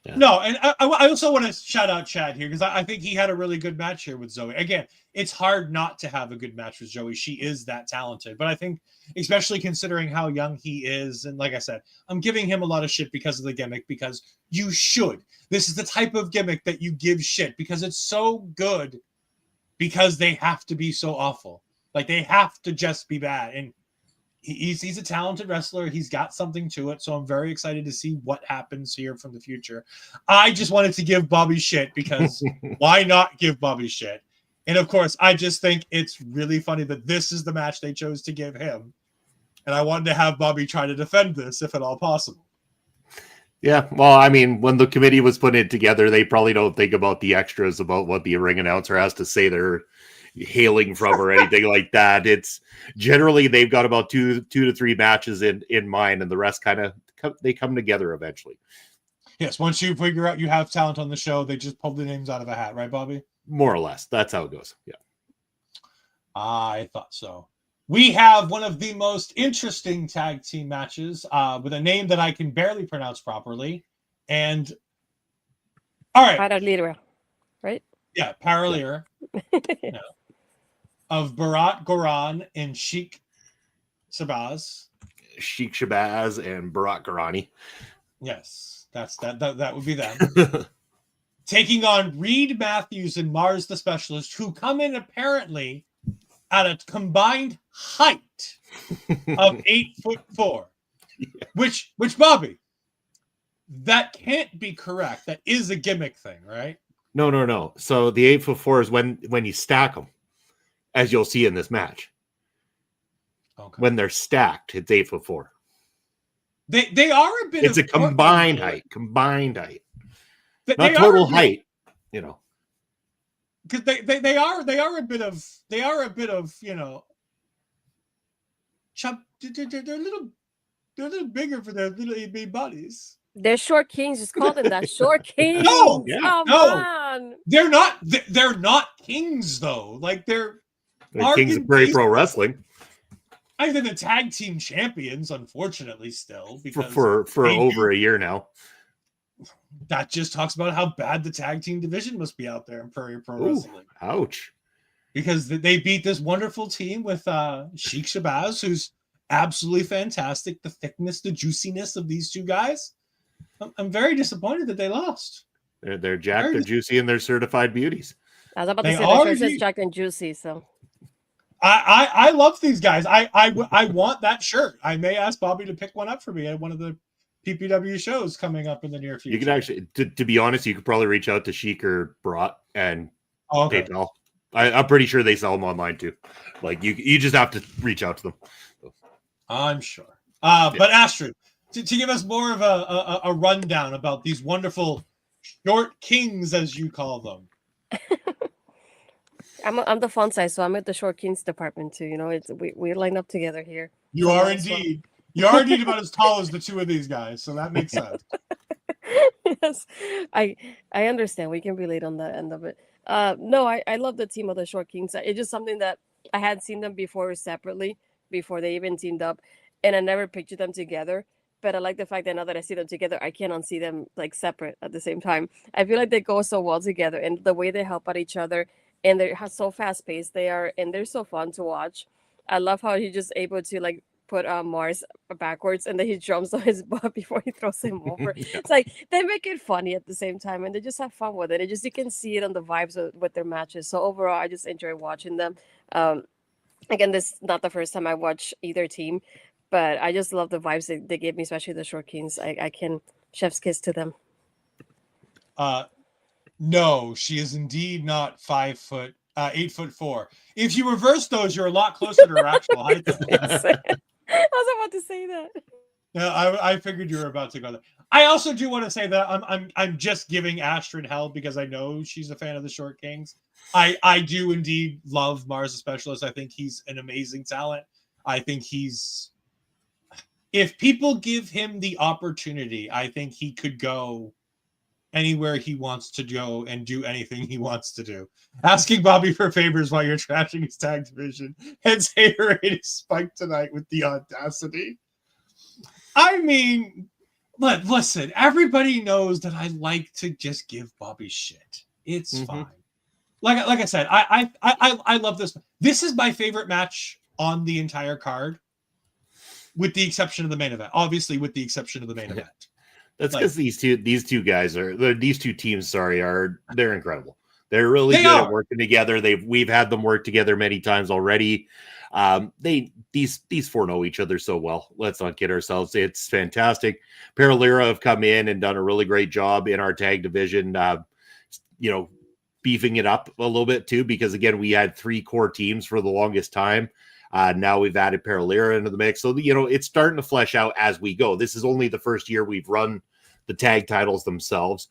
Yeah. No, and I also want to shout out Chad here because I think he had a really good match here with Zoe. Again, it's hard not to have a good match with Zoe. She is that talented. But I think, especially considering how young he is, and like I said, I'm giving him a lot of shit because of the gimmick, because you should. This is the type of gimmick that you give shit because it's so good because they have to be so awful. Like, they have to just be bad. And he's a talented wrestler. He's got something to it. So I'm very excited to see what happens here from the future. I just wanted to give Bobby shit because why not give Bobby shit? And of course, I just think it's really funny that this is the match they chose to give him. And I wanted to have Bobby try to defend this if at all possible. Yeah, well, I mean, when the committee was putting it together, they probably don't think about the extras about what the ring announcer has to say they're hailing from or anything like that. It's generally they've got about two to three matches in mind, and the rest kind of they come together eventually. Yes, once you figure out you have talent on the show, they just pull the names out of a hat, right, Bobby? More or less. That's how it goes. Yeah. I thought so. We have one of the most interesting tag team matches with a name that I can barely pronounce properly. And all right. Lira, right? Yeah, Lira. Yeah. Of Berat, Gorani, and Sheik Shabaz. Sheik Shabaz and Berat Gorani. Yes, that would be them. Taking on Reid, Matthews, and Marz the Specialist, who come in apparently at a combined height of 8'4", yeah. Which Bobby, that can't be correct. That is a gimmick thing, right? No. So the 8'4" is when you stack them, as you'll see in this match. Okay. When they're stacked, it's 8'4". They are a bit. It's a combined height. Combined height. Not total height, you know. Because they are a bit of they're a little bigger for their little big bodies. They're short kings. Just call them that. Short kings. No, Come no, on. They're not kings though. Like they're kings of Prairie Pro Wrestling. I think the tag team champions, unfortunately, still because for over a year now. That just talks about how bad the tag team division must be out there in Prairie Pro Wrestling. Ouch. Because they beat this wonderful team with Sheik Shabaz, who's absolutely fantastic. The thickness, the juiciness of these two guys. I'm very disappointed that they lost. They're jacked, they're juicy, and they're certified beauties. I was about to say they're jacked and juicy, so. I love these guys. I want that shirt. I may ask Bobby to pick one up for me at one of the PPW shows coming up in the near future. You can actually, to be honest, you could probably reach out to Sheik or Berat and PayPal. I'm pretty sure they sell them online too. Like you just have to reach out to them. I'm sure. But Astrid, to give us more of a rundown about these wonderful short kings, as you call them. I'm the font size, so I'm at the short kings department too. You know, we line up together here. You are indeed. You are indeed about as tall as the two of these guys, so that makes sense. Yes, I understand. We can relate on that end of it. No, I love the team of the Short Kings. It's just something that I had seen them before separately, before they even teamed up, and I never pictured them together. But I like the fact that now that I see them together, I can't unsee them like separate at the same time. I feel like they go so well together, and the way they help out each other, and they're so fast paced they are, and they're so fun to watch. I love how he's just able to like put Marz backwards and then he jumps on his butt before he throws him over. Yeah. It's like they make it funny at the same time and they just have fun with it. You can see it on the vibes with their matches. So overall, I just enjoy watching them. Again, this is not the first time I watch either team, but I just love the vibes they give me, especially the Short Kings. I can chef's kiss to them. No, she is indeed not 8'4". If you reverse those, you're a lot closer to her actual height. I was about to say that. Yeah, I figured you were about to go there. I also do want to say that I'm just giving Astrid hell because I know she's a fan of the Short Kings. I do indeed love Marz the Specialist. I think he's an amazing talent. I think if people give him the opportunity, I think he could go anywhere he wants to go and do anything he wants to do. Asking Bobby for favors while you're trashing his tag division and hating Spike tonight with the audacity. I mean, listen, everybody knows that I like to just give Bobby shit. It's fine. Like I said, I love this. This is my favorite match on the entire card, with the exception of the main event. Obviously, with the exception of the main event. That's because these two teams, they're incredible. They're really good at working together. We've had them work together many times already. These four know each other so well. Let's not kid ourselves. It's fantastic. Lira have come in and done a really great job in our tag division. Beefing it up a little bit too, because again, we had 3 core teams for the longest time. Now we've added Lira into the mix. So, it's starting to flesh out as we go. This is only the first year we've run the tag titles themselves.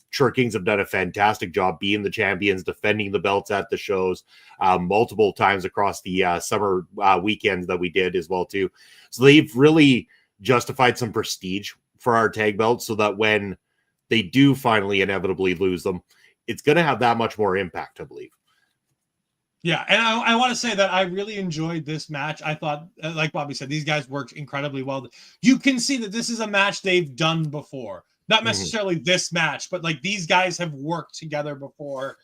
Short Kings have done a fantastic job being the champions, defending the belts at the shows multiple times across the summer weekends that we did as well too. So they've really justified some prestige for our tag belts, so that when they do finally inevitably lose them, it's going to have that much more impact, I believe. Yeah, and I want to say that I really enjoyed this match. I thought, like Bobby said, these guys worked incredibly well. You can see that this is a match they've done before. Not necessarily this match, but like these guys have worked together before,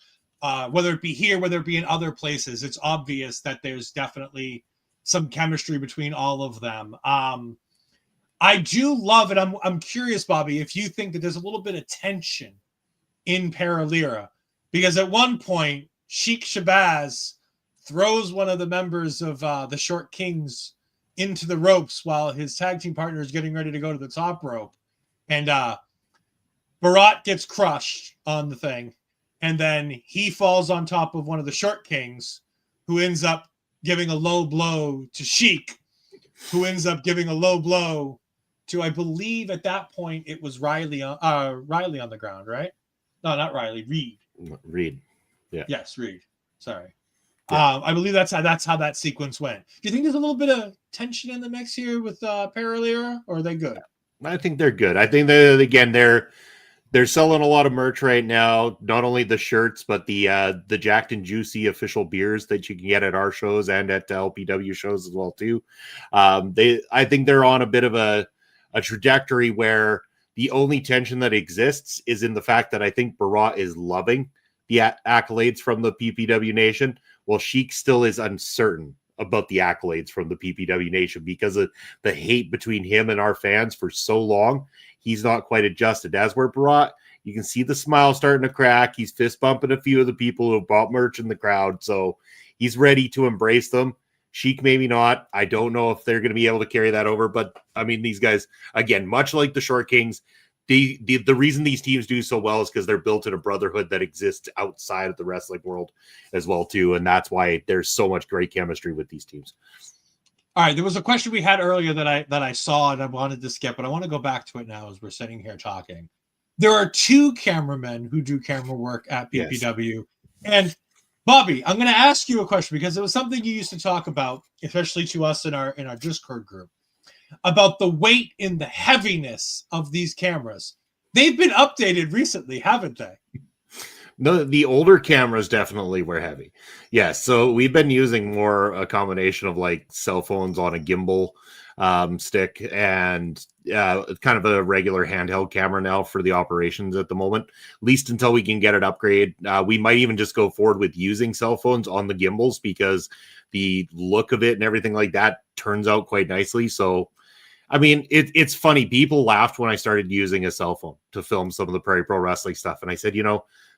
whether it be here, whether it be in other places. It's obvious that there's definitely some chemistry between all of them. I do love it. I'm curious, Bobby, if you think that there's a little bit of tension in Lira, because at one point, Sheik Shabaz throws one of the members of the Short Kings into the ropes while his tag team partner is getting ready to go to the top rope. And Berat gets crushed on the thing. And then he falls on top of one of the Short Kings, who ends up giving a low blow to Sheik, who ends up giving a low blow to, I believe at that point, it was Riley on the ground, right? No, not Riley, Reid. Yeah. Yes, Reid. Sorry. Yeah. I believe that's how that sequence went. Do you think there's a little bit of tension in the mix here with Lira, or are they good? I think they're good. I think they're selling a lot of merch right now. Not only the shirts, but the Jacked and Juicy official beers that you can get at our shows and at LPW shows as well too. I think they're on a bit of a trajectory where the only tension that exists is in the fact that I think Berat is loving the accolades from the PPW Nation, while Sheik still is uncertain about the accolades from the PPW Nation because of the hate between him and our fans for so long. He's not quite adjusted. As we're Berat, you can see the smile starting to crack. He's fist bumping a few of the people who bought merch in the crowd, so he's ready to embrace them. Sheik maybe not. I don't know if they're going to be able to carry that over, but I mean, these guys, again, much like the Short Kings, the reason these teams do so well is because they're built in a brotherhood that exists outside of the wrestling world as well too, and that's why there's so much great chemistry with these teams. All right, there was a question we had earlier that I saw and I wanted to skip, but I want to go back to it now as we're sitting here talking. There are 2 cameramen who do camera work at PPW, yes. And Bobby, I'm going to ask you a question because it was something you used to talk about, especially to us in our Discord group, about the weight and the heaviness of these cameras. They've been updated recently, haven't they? No, the older cameras definitely were heavy. Yes, so we've been using more a combination of like cell phones on a gimbal stick and kind of a regular handheld camera now for the operations at the moment, at least until we can get it upgraded. We might even just go forward with using cell phones on the gimbals because the look of it and everything like that turns out quite nicely. So, I mean, it's funny. People laughed when I started using a cell phone to film some of the Prairie Pro Wrestling stuff. And I said,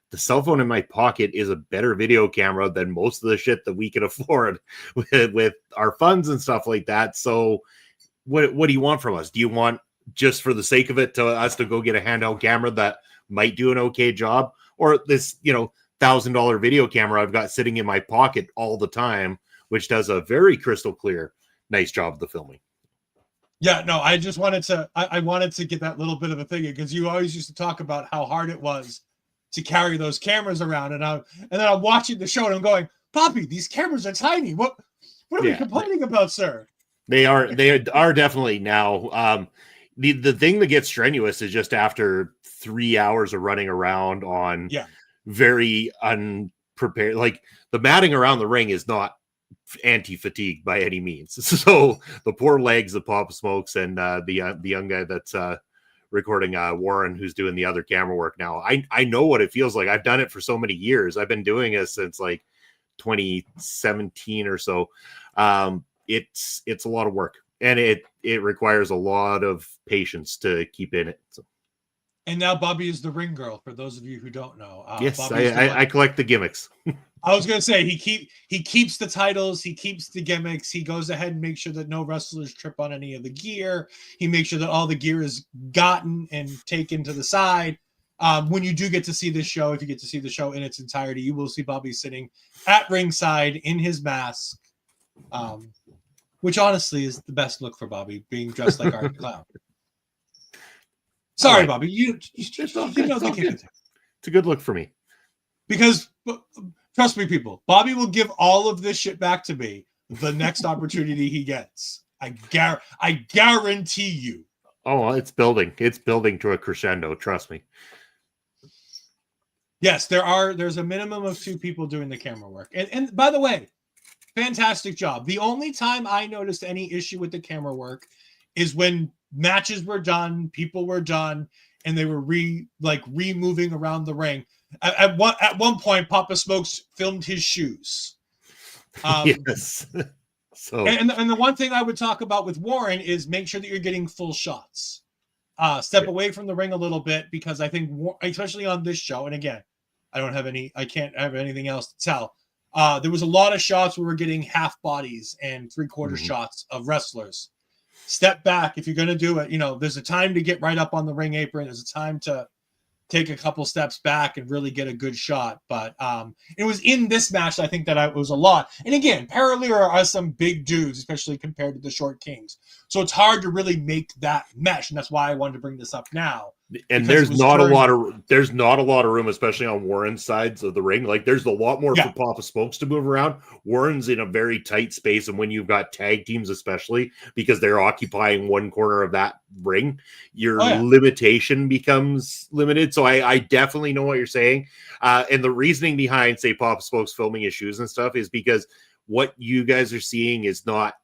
the cell phone in my pocket is a better video camera than most of the shit that we can afford with our funds and stuff like that. So what do you want from us? Do you want, just for the sake of it, to us to go get a handheld camera that might do an okay job, or this, $1,000 video camera I've got sitting in my pocket all the time, which does a very crystal clear, nice job of the filming? Yeah, no, I just wanted to, I wanted to get that little bit of a thing because you always used to talk about how hard it was to carry those cameras around, and then I'm watching the show and I'm going, Bobby, these cameras are tiny. What are we complaining about, sir? They are definitely now. the thing that gets strenuous is just after 3 hours of running around on very unprepared, like the matting around the ring is not anti-fatigue by any means. So the poor legs of Papa Smokes and the young guy that's recording Warren, who's doing the other camera work now. I know what it feels like. I've done it for so many years. I've been doing it since like 2017 or so. It's a lot of work, and it requires a lot of patience to keep in it. So. And now Bobby is the ring girl, for those of you who don't know. Yes, I collect the gimmicks. I was going to say, he keeps the titles, he keeps the gimmicks, he goes ahead and makes sure that no wrestlers trip on any of the gear. He makes sure that all the gear is gotten and taken to the side. When you do get to see this show, if you get to see the show in its entirety, you will see Bobby sitting at ringside in his mask, which honestly is the best look for Bobby, being dressed like Art Clown. Sorry, Bobby. You know they can't. It's a good look for me. Because trust me, people, Bobby will give all of this shit back to me the next opportunity he gets. I guarantee you. Oh, it's building. It's building to a crescendo. Trust me. Yes, there's a minimum of 2 people doing the camera work. And by the way, fantastic job. The only time I noticed any issue with the camera work is when matches were done, people were done, and they were re-moving around the ring. At one point, Papa Smokes filmed his shoes. Yes. So and the one thing I would talk about with Warren is make sure that you're getting full shots. Step away from the ring a little bit, because I think, especially on this show, and again, I can't have anything else to tell. There was a lot of shots where we're getting half bodies and 3/4 shots of wrestlers. Step back if you're going to do it. There's a time to get right up on the ring apron. There's a time to take a couple steps back and really get a good shot. But it was in this match, I think, that it was a lot. And again, Lira are some big dudes, especially compared to the Short Kings. So it's hard to really make that mesh. And that's why I wanted to bring this up now. And there's not a lot of room, especially on Warren's sides of the ring. Like there's a lot more for Papa Smokes to move around. Warren's in a very tight space, and when you've got tag teams, especially because they're occupying one corner of that ring, your limitation becomes limited. So I definitely know what you're saying. And the reasoning behind, say, Papa Smokes filming his shoes and stuff is because what you guys are seeing is not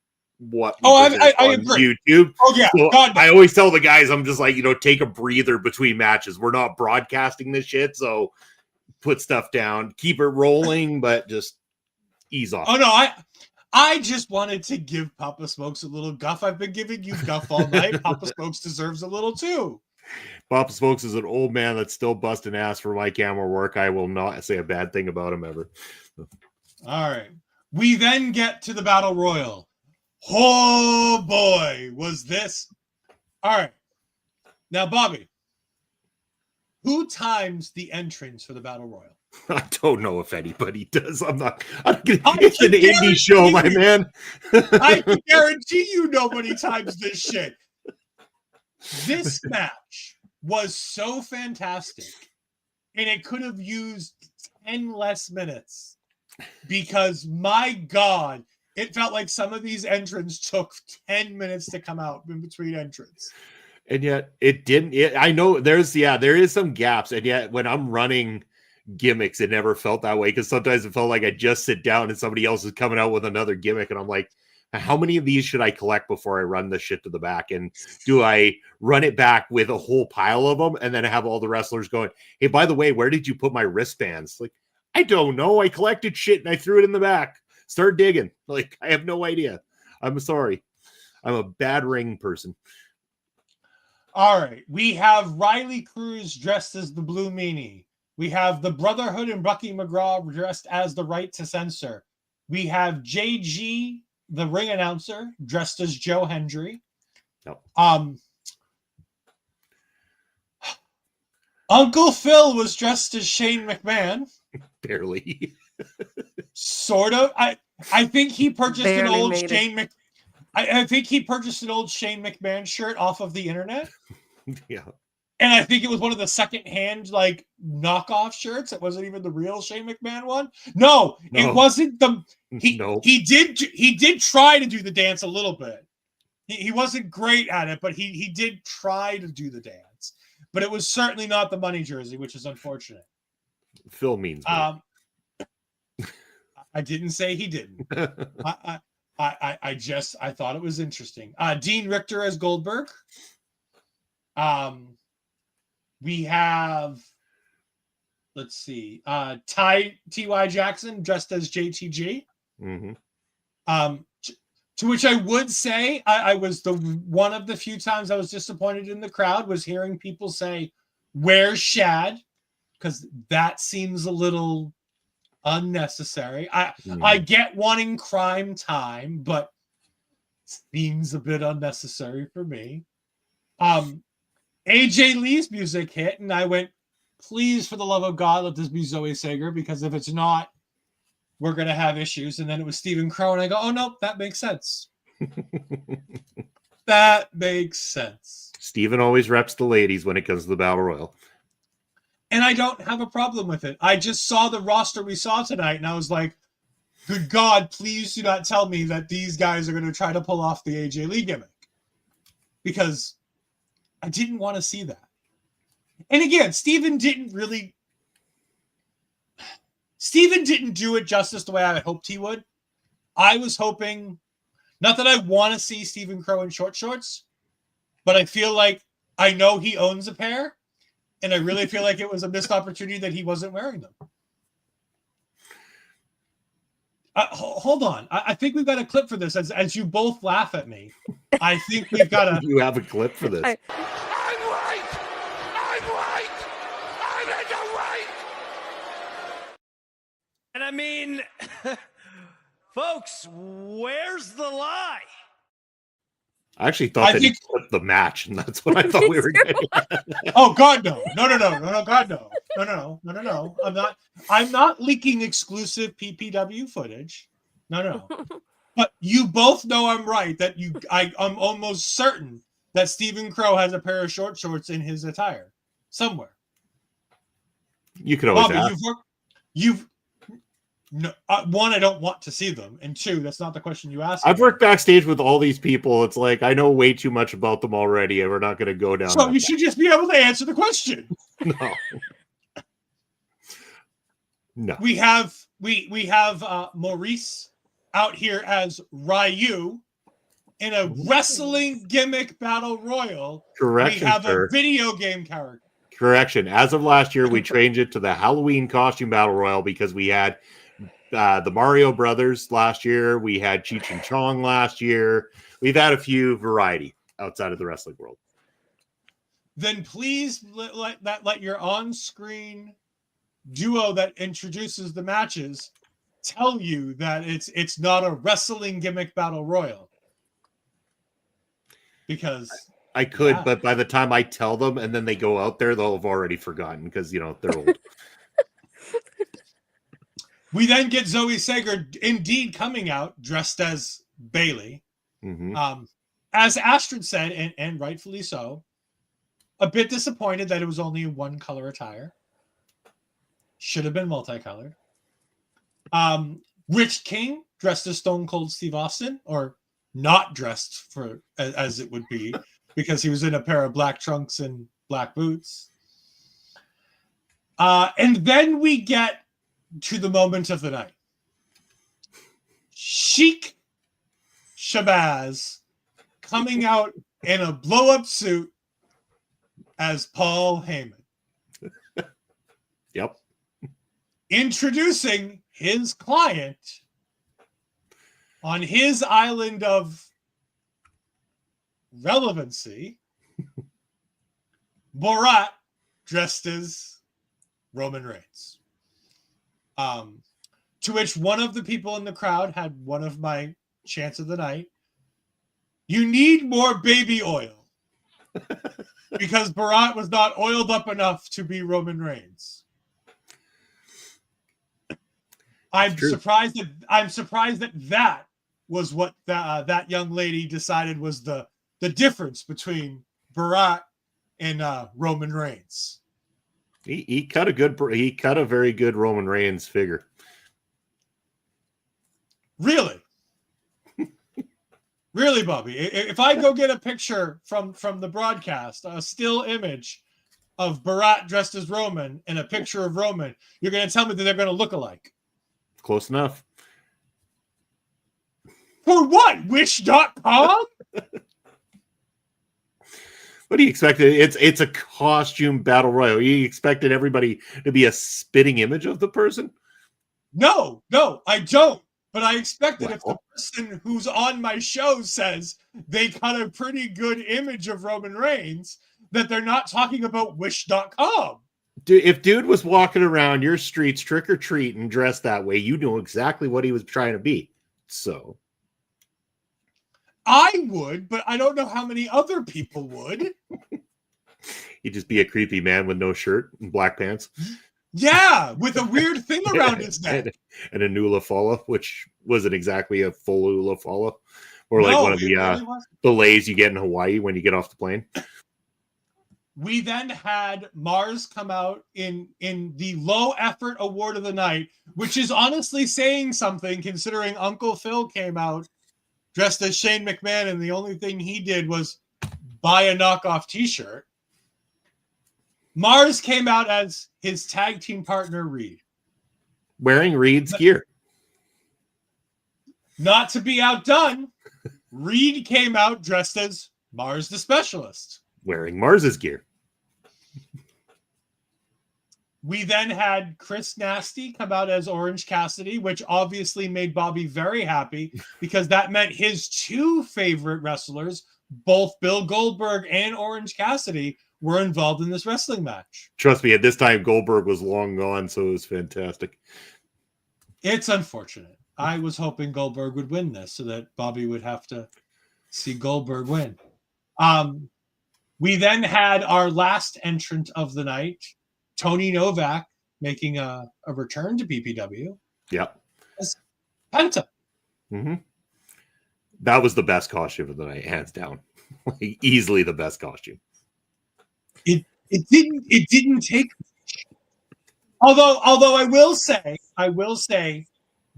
what I agree. YouTube. Oh yeah. So I always tell the guys, I'm just like, take a breather between matches. We're not broadcasting this shit, so put stuff down, keep it rolling, but just ease off. Oh no, I just wanted to give Papa Smokes a little guff. I've been giving you guff all night. Papa Smokes deserves a little too. Papa Smokes is an old man that's still busting ass for my camera work. I will not say a bad thing about him ever. All right. We then get to the Battle Royal. Oh boy, was this. All right. Now, Bobby, who times the entrance for the Battle Royal? I don't know if anybody does. It's an indie show, my man. I can guarantee you nobody times this shit. This match was so fantastic, and it could have used 10 less minutes, because my God, it felt like some of these entrants took 10 minutes to come out in between entrants. And yet it didn't. I know there is some gaps. And yet when I'm running gimmicks, it never felt that way, because sometimes it felt like I just sit down and somebody else is coming out with another gimmick. And I'm like, how many of these should I collect before I run this shit to the back? And do I run it back with a whole pile of them and then have all the wrestlers going, hey, by the way, where did you put my wristbands? Like, I don't know. I collected shit and I threw it in the back. Start digging. Like, I have no idea. I'm sorry. I'm a bad ring person. All right. We have Riley Cruz dressed as the Blue Meanie. We have the Brotherhood and Bucky McGraw dressed as the Right to Censor. We have JG, the ring announcer, dressed as Joe Hendry. Nope. Uncle Phil was dressed as Shane McMahon. Barely. Sort of. I think he purchased an old Shane McMahon. I think he purchased an old Shane McMahon shirt off of the internet. Yeah. And I think it was one of the secondhand knockoff shirts. It wasn't even the real Shane McMahon one. No. It wasn't the he did try to do the dance a little bit. He wasn't great at it, but he did try to do the dance. But it was certainly not the money jersey, which is unfortunate. Phil means I didn't say he didn't. I thought it was interesting. Dean Richtor as Goldberg. We have, let's see, T.Y. Jackson dressed as JTG. Mm-hmm. To which I would say I was one of the few times I was disappointed in the crowd was hearing people say, "Where's Shad?" Because that seems a little unnecessary. I get wanting crime time, but seems a bit unnecessary for me. AJ Lee's music hit, and I went, please, for the love of God, let this be Zoe Sager, because if it's not, we're going to have issues. And then it was Stephen Crowe, and I go, oh, no, that makes sense. That makes sense. Stephen always reps the ladies when it comes to the Battle Royal. And I don't have a problem with it. I just saw the roster we saw tonight, and I was like, good God, please do not tell me that these guys are going to try to pull off the AJ Lee gimmick. Because I didn't want to see that. And again, Stephen didn't do it justice the way I hoped he would. I was hoping, not that I want to see Stephen Crowe in short shorts, but I feel like I know he owns a pair, and I really feel like it was a missed opportunity that he wasn't wearing them. Hold on. I think we've got a clip for this as you both laugh at me. I think we've got a... You have a clip for this. I'm right! I'm right! I'm in the right! And I mean, folks, where's the lie? I actually thought that he clipped the match, and that's what I thought we were getting. Oh God, no, God, no. I'm not leaking exclusive PPW footage. No. But you both know I'm right. That I'm almost certain that Stephen Crowe has a pair of short shorts in his attire somewhere. You could always Bobby, ask. No, one, I don't want to see them, and two, that's not the question you asked. I've worked backstage with all these people. It's like I know way too much about them already, and we're not going to go down. So you should just be able to answer the question. No. We have Maurice out here as Ryu in a wrestling gimmick battle royal. Correction, we have sir. a video game character. Correction. As of last year, we changed it to the Halloween costume battle royal because we had the Mario Brothers last year. We had Cheech and Chong last year. We've had a few variety outside of the wrestling world. Then please let your on-screen duo that introduces the matches tell you that it's not a wrestling gimmick battle royal. Because I could, but by the time I tell them and then they go out there, they'll have already forgotten because, they're old. We then get Zoe Sager indeed coming out dressed as Bailey. Mm-hmm. As Astrid said, and rightfully so, a bit disappointed that it was only one color attire. Should have been multicolored. Rich King dressed as Stone Cold Steve Austin, or not dressed for as it would be, because he was in a pair of black trunks and black boots. And then we get to the moment of the night. Sheik Shabaz coming out in a blow-up suit as Paul Heyman. Yep. Introducing his client on his island of relevancy, Berat dressed as Roman Reigns. To which one of the people in the crowd had one of my chants of the night. You need more baby oil. Because Berat was not oiled up enough to be Roman Reigns. I'm surprised that was what that young lady decided was the difference between Berat and Roman Reigns. He cut a very good Roman Reigns figure. Really? Really, Bobby, if I go get a picture from the broadcast, a still image of Berat dressed as Roman and a picture of Roman, you're going to tell me that they're going to look alike. Close enough. For what? Wish.com? What do you expect? It's a costume battle royal. You expected everybody to be a spitting image of the person? No, I don't. But I expected if the person who's on my show says they got a pretty good image of Roman Reigns, that they're not talking about Wish.com. Dude, if dude was walking around your streets trick or treat and dressed that way, you know exactly what he was trying to be. So I would, but I don't know how many other people would. He'd just be a creepy man with no shirt and black pants. Yeah, with a weird thing around his neck. And a nula falla, which wasn't exactly a full nula falla. Or like one of the lays you get in Hawaii when you get off the plane. We then had Marz come out in the low effort award of the night, which is honestly saying something considering Uncle Phil came out dressed as Shane McMahon, and the only thing he did was buy a knockoff t-shirt. Marz came out as his tag team partner, Reid. Wearing Reid's gear. Not to be outdone, Reid came out dressed as Marz the Specialist. Wearing Marz's gear. We then had Chris Nasty come out as Orange Cassidy, which obviously made Bobby very happy because that meant his two favorite wrestlers, both Bill Goldberg and Orange Cassidy, were involved in this wrestling match. Trust me, at this time, Goldberg was long gone, so it was fantastic. It's unfortunate. I was hoping Goldberg would win this so that Bobby would have to see Goldberg win. We then had our last entrant of the night, Tony Novak, making a return to PPW. Yep. As Penta. Mm-hmm. That was the best costume of the night, hands down. Easily the best costume. It didn't take much. Although I will say,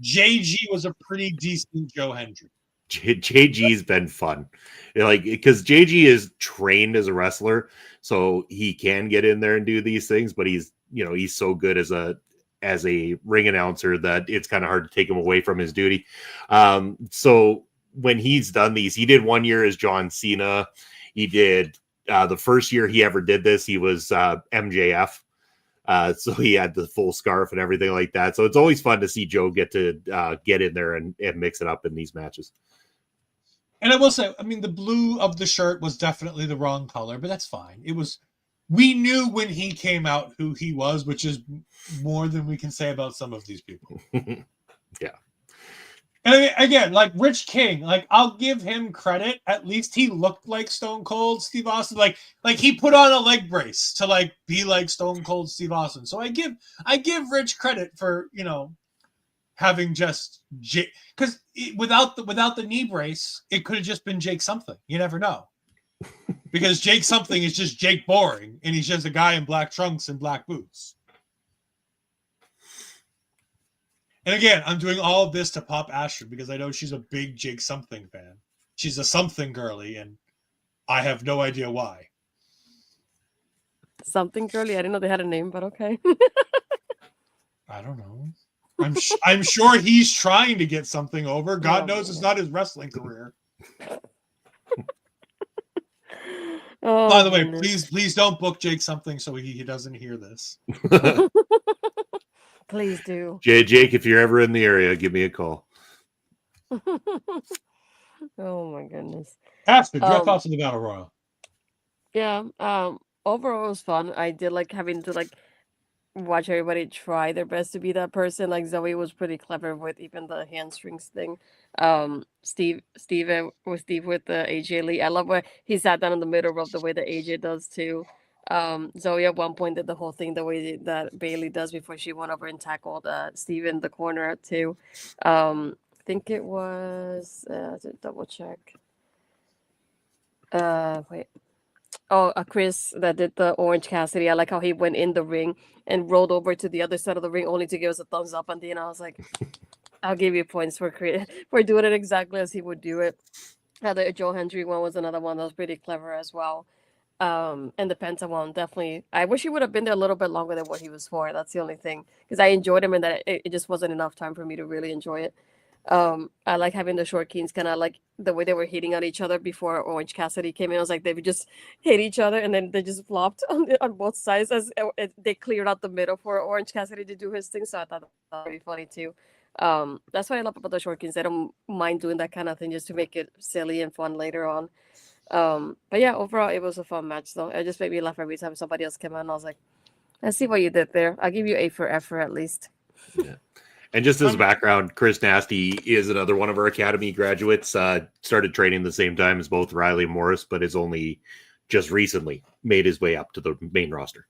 JG was a pretty decent Joe Hendry. JG's been fun, like, because JG is trained as a wrestler, so he can get in there and do these things. But he's so good as a ring announcer that it's kind of hard to take him away from his duty. So when he's done these, he did 1 year as John Cena. He did the first year he ever did this, he was MJF. So he had the full scarf and everything like that. So it's always fun to see Joe get to get in there and mix it up in these matches. And I will say, I mean, the blue of the shirt was definitely the wrong color, but that's fine. We knew when he came out who he was, which is more than we can say about some of these people. Yeah. And I mean, again, like Rich King, like I'll give him credit. At least he looked like Stone Cold Steve Austin. Like he put on a leg brace to like be like Stone Cold Steve Austin. So I give Rich credit for, having just because without the knee brace, it could have just been Jake something. You never know. Because Jake something is just Jake Boring, and he's just a guy in black trunks and black boots. And again, I'm doing all of this to pop Astrid because I know she's a big Jake something fan. She's a something girly, and I have no idea why. Something girly? I didn't know they had a name, but okay. I don't know. I'm sure he's trying to get something over. God knows it's not his wrestling career. Oh, by the way, please don't book Jake something so he doesn't hear this. Please do. Jake, if you're ever in the area, give me a call. Oh my goodness. Astrid, your thoughts on the Battle Royal? Yeah. Overall it was fun. I did like having to watch everybody try their best to be that person. Like Zoe was pretty clever with even the hamstrings thing. Steve with the AJ Lee. I love where he sat down in the middle of the way that AJ does too. Zoe at one point did the whole thing the way that Bailey does before she went over and tackled Steve in the corner too. I think it was to double check. Wait. Oh, Chris that did the Orange Cassidy. I like how he went in the ring and rolled over to the other side of the ring only to give us a thumbs up. And then I was like, I'll give you points for doing it exactly as he would do it. The Joe Hendry one was another one that was pretty clever as well. And the Penta one, definitely. I wish he would have been there a little bit longer than what he was for. That's the only thing. Because I enjoyed him and that it just wasn't enough time for me to really enjoy it. I like having the short kings, kind of like the way they were hitting on each other before Orange Cassidy came in. I was like, they would just hit each other and then they just flopped on both sides as they cleared out the middle for Orange Cassidy to do his thing. So I thought that was pretty funny too. That's what I love about the short kings. I don't mind doing that kind of thing just to make it silly and fun later on. But yeah, overall it was a fun match though. It just made me laugh every time somebody else came on. I was like, I see what you did there. I'll give you A for effort at least. Yeah. And just as a background, Chris Nasty is another one of our academy graduates. Started training the same time as both Riley and Maurice, but has only just recently made his way up to the main roster.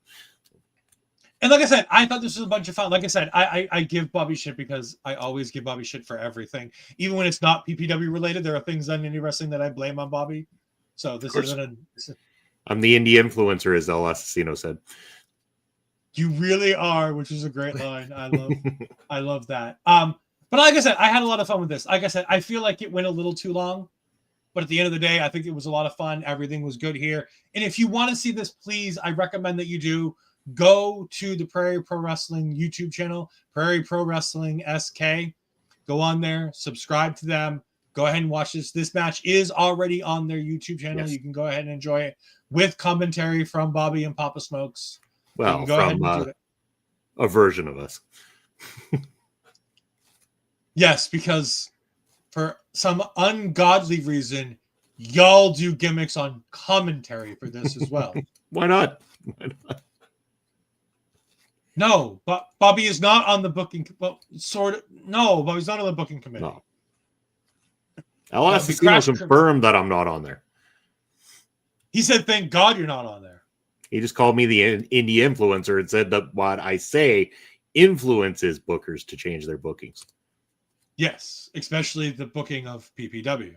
And like I said, I thought this was a bunch of fun. Like I said, I give Bobby shit because I always give Bobby shit for everything. Even when it's not PPW related, there are things on indie wrestling that I blame on Bobby. So this isn't I'm the indie influencer, as El Assassino said. You really are, which is a great line. I love that. But like I said, I had a lot of fun with this. Like I said, I feel like it went a little too long. But at the end of the day, I think it was a lot of fun. Everything was good here. And if you want to see this, please, I recommend that you do. Go to the Prairie Pro Wrestling YouTube channel, Prairie Pro Wrestling SK. Go on there, subscribe to them. Go ahead and watch this. This match is already on their YouTube channel. Yes. You can go ahead and enjoy it with commentary from Bobby and Papa Smokes. Well, from a version of us. Yes, because for some ungodly reason, y'all do gimmicks on commentary for this as well. Why not? Why not? No, but Bobby is not on the booking. Well, sort of. No, Bobby's not on the booking committee. No. El Assassino confirmed that I'm not on there. He said, "Thank God you're not on there." He just called me the indie influencer and said that what I say influences bookers to change their bookings. Yes, especially the booking of PPW.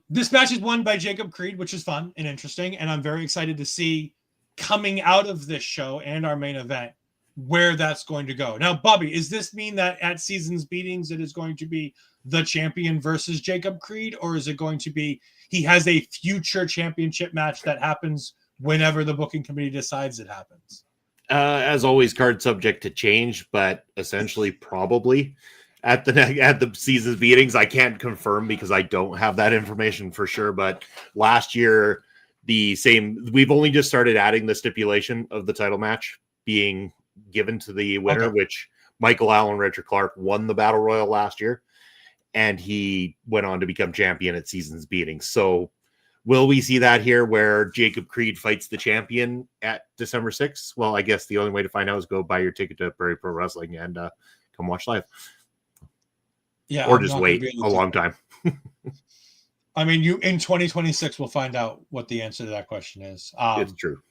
This match is won by Jacob Creed, which is fun and interesting, and I'm very excited to see coming out of this show and our main event where that's going to go. Now, Bobby, does this mean that at Seasons Beatings it is going to be the champion versus Jacob Creed, or is it going to be he has a future championship match that happens whenever the booking committee decides it happens? As always, card subject to change, but essentially probably at the Seasons Beatings. I can't confirm because I don't have that information for sure. But last year, we've only just started adding the stipulation of the title match being given to the winner, which Michael Allen, Richard Clark won the Battle Royal last year. And he went on to become champion at Seasons Beating. So will we see that here where Jacob Creed fights the champion at December 6th? Well, I guess the only way to find out is go buy your ticket to Prairie Pro Wrestling and come watch live. Yeah. Or just wait a long time. I mean, in 2026, we'll find out what the answer to that question is. It's true.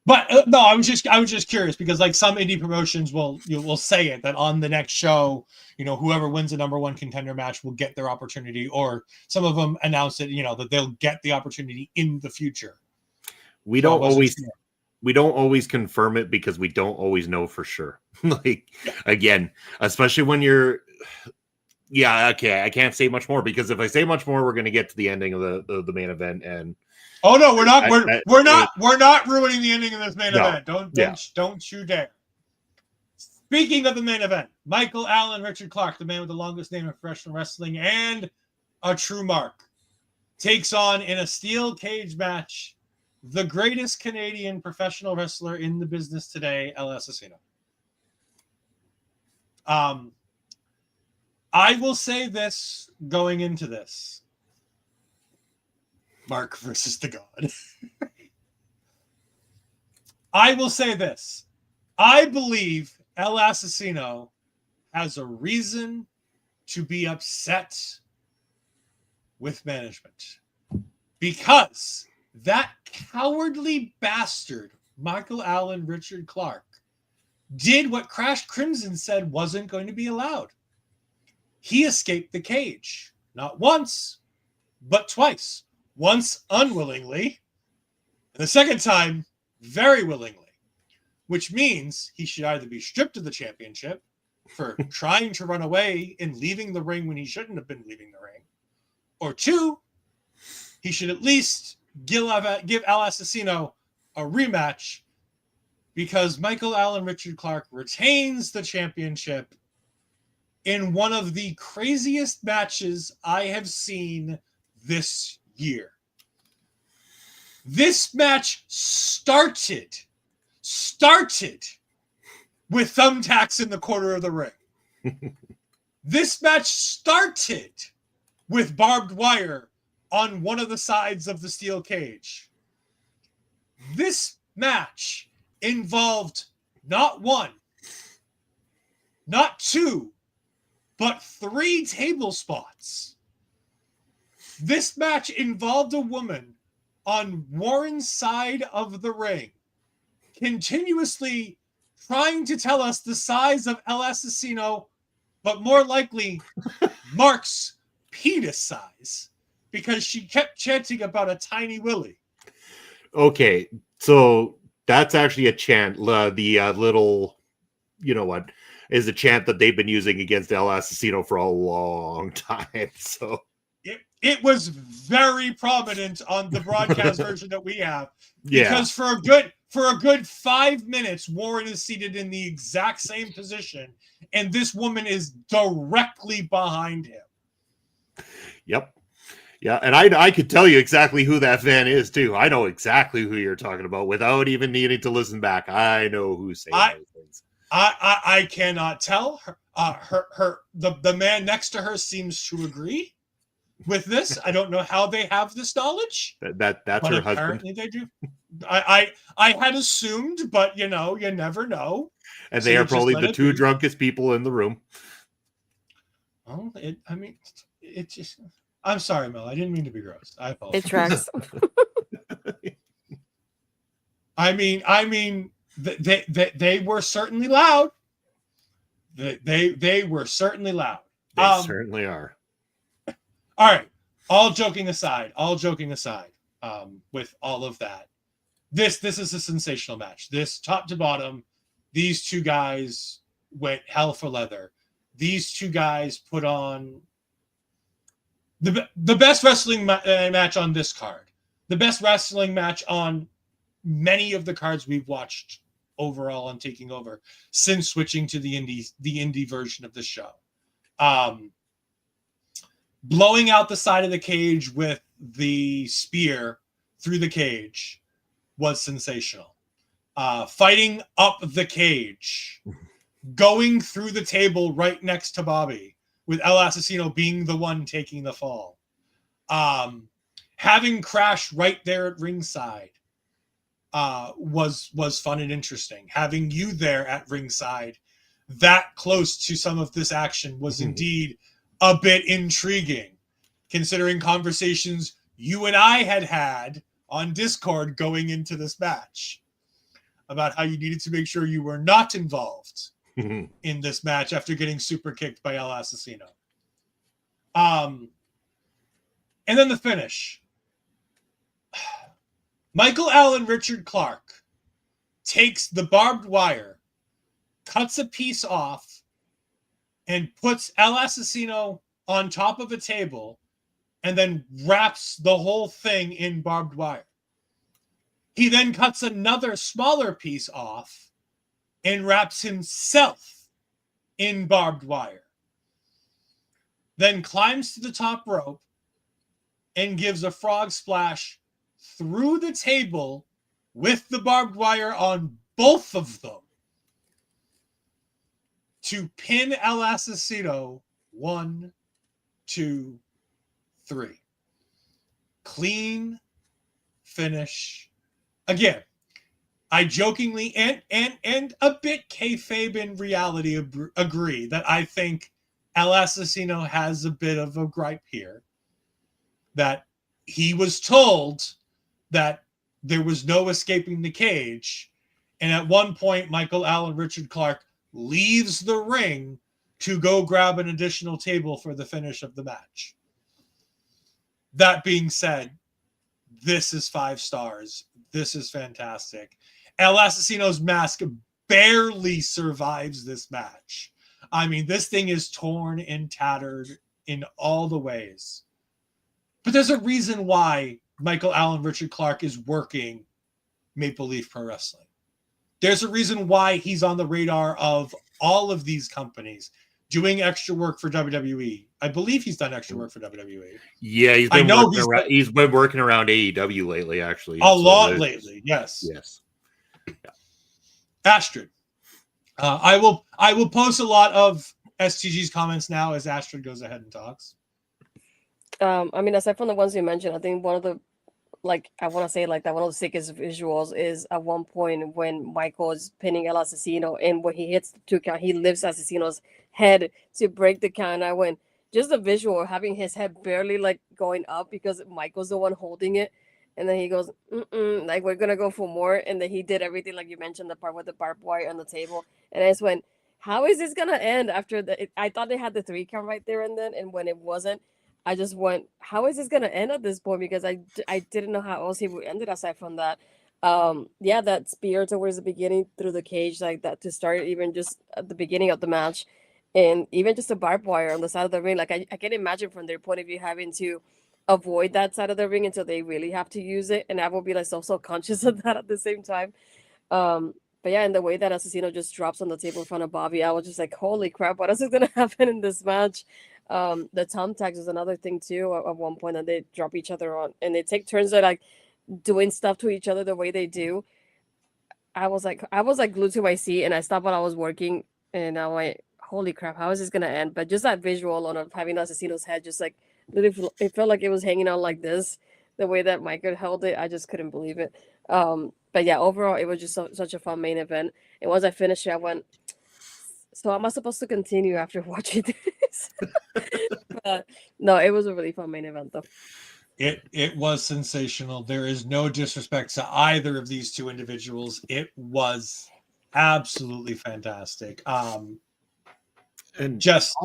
But no, I was just curious because like some indie promotions will say it that on the next show, whoever wins the number one contender match will get their opportunity, or some of them announce it, that they'll get the opportunity in the future. We don't always confirm it because we don't always know for sure. Again, especially when you're. Yeah, okay. I can't say much more because if I say much more, we're going to get to the ending of the main event and. Oh no, we're not. We're not ruining the ending of this main event. Don't you dare. Speaking of the main event, Michael Allen, Richard Clark, the man with the longest name in professional wrestling and a true mark, takes on in a steel cage match the greatest Canadian professional wrestler in the business today, El Assassino. I will say this going into this. Mark versus the God. I will say this. I believe El Assassino has a reason to be upset with management because that cowardly bastard, Michael Allen, Richard Clark, did what Crash Crimson said wasn't going to be allowed. He escaped the cage, not once, but twice. Once unwillingly, and the second time very willingly, which means he should either be stripped of the championship for trying to run away and leaving the ring when he shouldn't have been leaving the ring. Or 2, he should at least give El Assassino a rematch, because Michael Allen Richard Clark retains the championship in one of the craziest matches I have seen this year. This match started with thumbtacks in the corner of the ring. This match started with barbed wire on one of the sides of the steel cage. This match involved not 1, not 2, but 3 table spots. This match involved a woman on Warren's side of the ring, continuously trying to tell us the size of El Assassino, but more likely Mark's penis size, because she kept chanting about a tiny willy. Okay, so that's actually a chant. The little, you know what, is a chant that they've been using against El Assassino for a long time. So it was very prominent on the broadcast version that we have. Yeah. Because for a good 5 minutes, Warren is seated in the exact same position, and this woman is directly behind him. Yep. Yeah, and I could tell you exactly who that fan is too. I know exactly who you're talking about without even needing to listen back. I know who's saying those things. I cannot tell. The man next to her seems to agree with this. I don't know how they have this knowledge. That's her husband. Apparently they do. I had assumed, but you never know. And they are probably the 2 drunkest people in the room. Oh, it just. I'm sorry, Mel. I didn't mean to be gross. I apologize. It tracks. They were certainly loud. They were certainly loud. They certainly are. All right. All joking aside, with all of that, this is a sensational match. This top to bottom, these 2 guys went hell for leather. These 2 guys put on the best wrestling match on this card, the best wrestling match on many of the cards we've watched overall on Taking Over since switching to the indie version of the show. Blowing out the side of the cage with the spear through the cage was sensational. Fighting up the cage, going through the table right next to Bobby, with El Assassino being the one taking the fall. Having Crash right there at ringside was fun and interesting. Having you there at ringside, that close to some of this action, was indeed a bit intriguing, considering conversations you and I had on Discord going into this match about how you needed to make sure you were not involved in this match after getting super kicked by El Assassino. And then the finish. Michael Allen Richard Clark takes the barbed wire, cuts a piece off, and puts El Assassino on top of a table, and then wraps the whole thing in barbed wire. He then cuts another smaller piece off and wraps himself in barbed wire. Then climbs to the top rope and gives a frog splash through the table with the barbed wire on both of them to pin El Assassino 1, 2, 3. Clean finish. Again, I jokingly and a bit kayfabe in reality agree that I think El Assassino has a bit of a gripe here. That he was told that there was no escaping the cage. And at one point, Michael Allen Richard Clark leaves the ring to go grab an additional table for the finish of the match. That being said, this is 5 stars. This is fantastic. El Assassino's mask barely survives this match. I mean, this thing is torn and tattered in all the ways. But there's a reason why Michael Allen Richard Clark is working Maple Leaf Pro Wrestling. There's a reason why he's on the radar of all of these companies doing extra work for WWE. I believe he's done extra work for WWE. Yeah, he's been working around AEW lately, actually. A lot lately, yes. Yes. Yeah. Astrid. I will post a lot of STG's comments now as Astrid goes ahead and talks. I mean, aside from the ones you mentioned, I think one of the, like, I want to say like that one of the sickest visuals is at one point when Michael is pinning El Asesino, and when he hits the 2 count, he lifts Asesino's head to break the count. And I went, just the visual of having his head barely like going up because Michael's the one holding it. And then he goes, like, we're going to go for more. And then he did everything, like you mentioned, the part with the barbed wire on the table. And I just went, how is this going to end after the, I thought they had the 3 count right there and then. And when it wasn't, I just went, how is this going to end at this point? Because I didn't know how else he would end it aside from that. Yeah, that spear towards the beginning through the cage, like that to start even just at the beginning of the match. And even just a barbed wire on the side of the ring. Like, I can imagine from their point of view having to avoid that side of the ring until they really have to use it. And I will be like so conscious of that at the same time. But yeah, and the way that Asesino just drops on the table in front of Bobby, I was just like, holy crap, what is going to happen in this match? The thumbtacks is another thing too. At one point that they drop each other on, and they take turns at like doing stuff to each other the way they do. I was like glued to my seat, and I stopped while I was working, and I went, holy crap, how is this gonna end? But just that visual alone of having Asesino's head, just like literally, it felt like it was hanging out like this. The way that Michael held it, I just couldn't believe it. But yeah, overall, it was just such a fun main event. And once I finished it, I went, so am I supposed to continue after watching this? But no, it was a really fun main event, though. It was sensational. There is no disrespect to either of these two individuals. It was absolutely fantastic. And just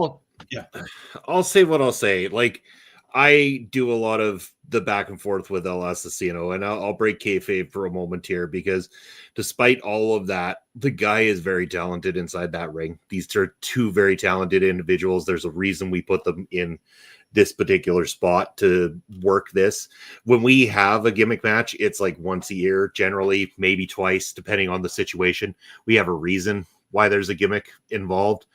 I'll say what I'll say. Like, I do a lot of the back and forth with El Asesino, and I'll break kayfabe for a moment here because despite all of that, the guy is very talented inside that ring. These are 2 very talented individuals. There's a reason we put them in this particular spot to work this. When we have a gimmick match, it's like once a year, generally, maybe twice, depending on the situation. We have a reason why there's a gimmick involved.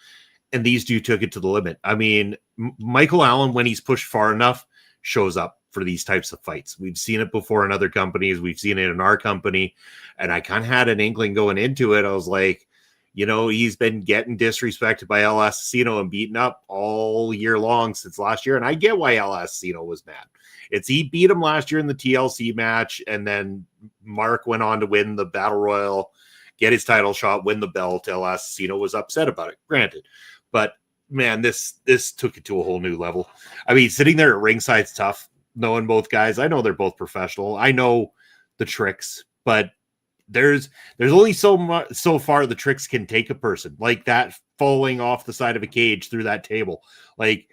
And these 2 took it to the limit. I mean, Michael Allen, when he's pushed far enough, shows up for these types of fights. We've seen it before in other companies. We've seen it in our company. And I kind of had an inkling going into it. I was like, you know, he's been getting disrespected by El Asesino and beaten up all year long since last year. And I get why El Asesino was mad. He beat him last year in the TLC match. And then Mark went on to win the Battle Royal, get his title shot, win the belt. El Asesino was upset about it, granted. But man, this took it to a whole new level. I mean, sitting there at ringside's tough, knowing both guys. I know they're both professional. I know the tricks, but there's only so far the tricks can take a person, like that falling off the side of a cage through that table. Like,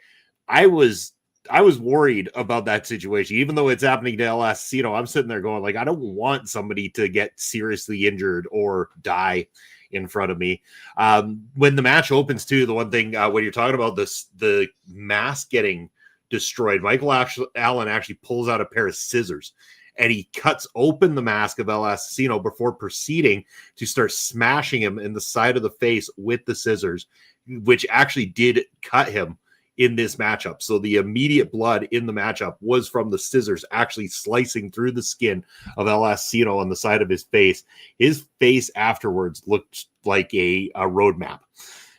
I was worried about that situation, even though it's happening to El Asesino. I'm sitting there going, like, I don't want somebody to get seriously injured or die in front of me. When the match opens too, the one thing when you're talking about the mask getting destroyed, Michael Allen actually pulls out a pair of scissors and he cuts open the mask of El Asesino before proceeding to start smashing him in the side of the face with the scissors, which actually did cut him in this matchup. So the immediate blood in the matchup was from the scissors actually slicing through the skin of El Asesino on the side of his face. His face afterwards looked like a roadmap.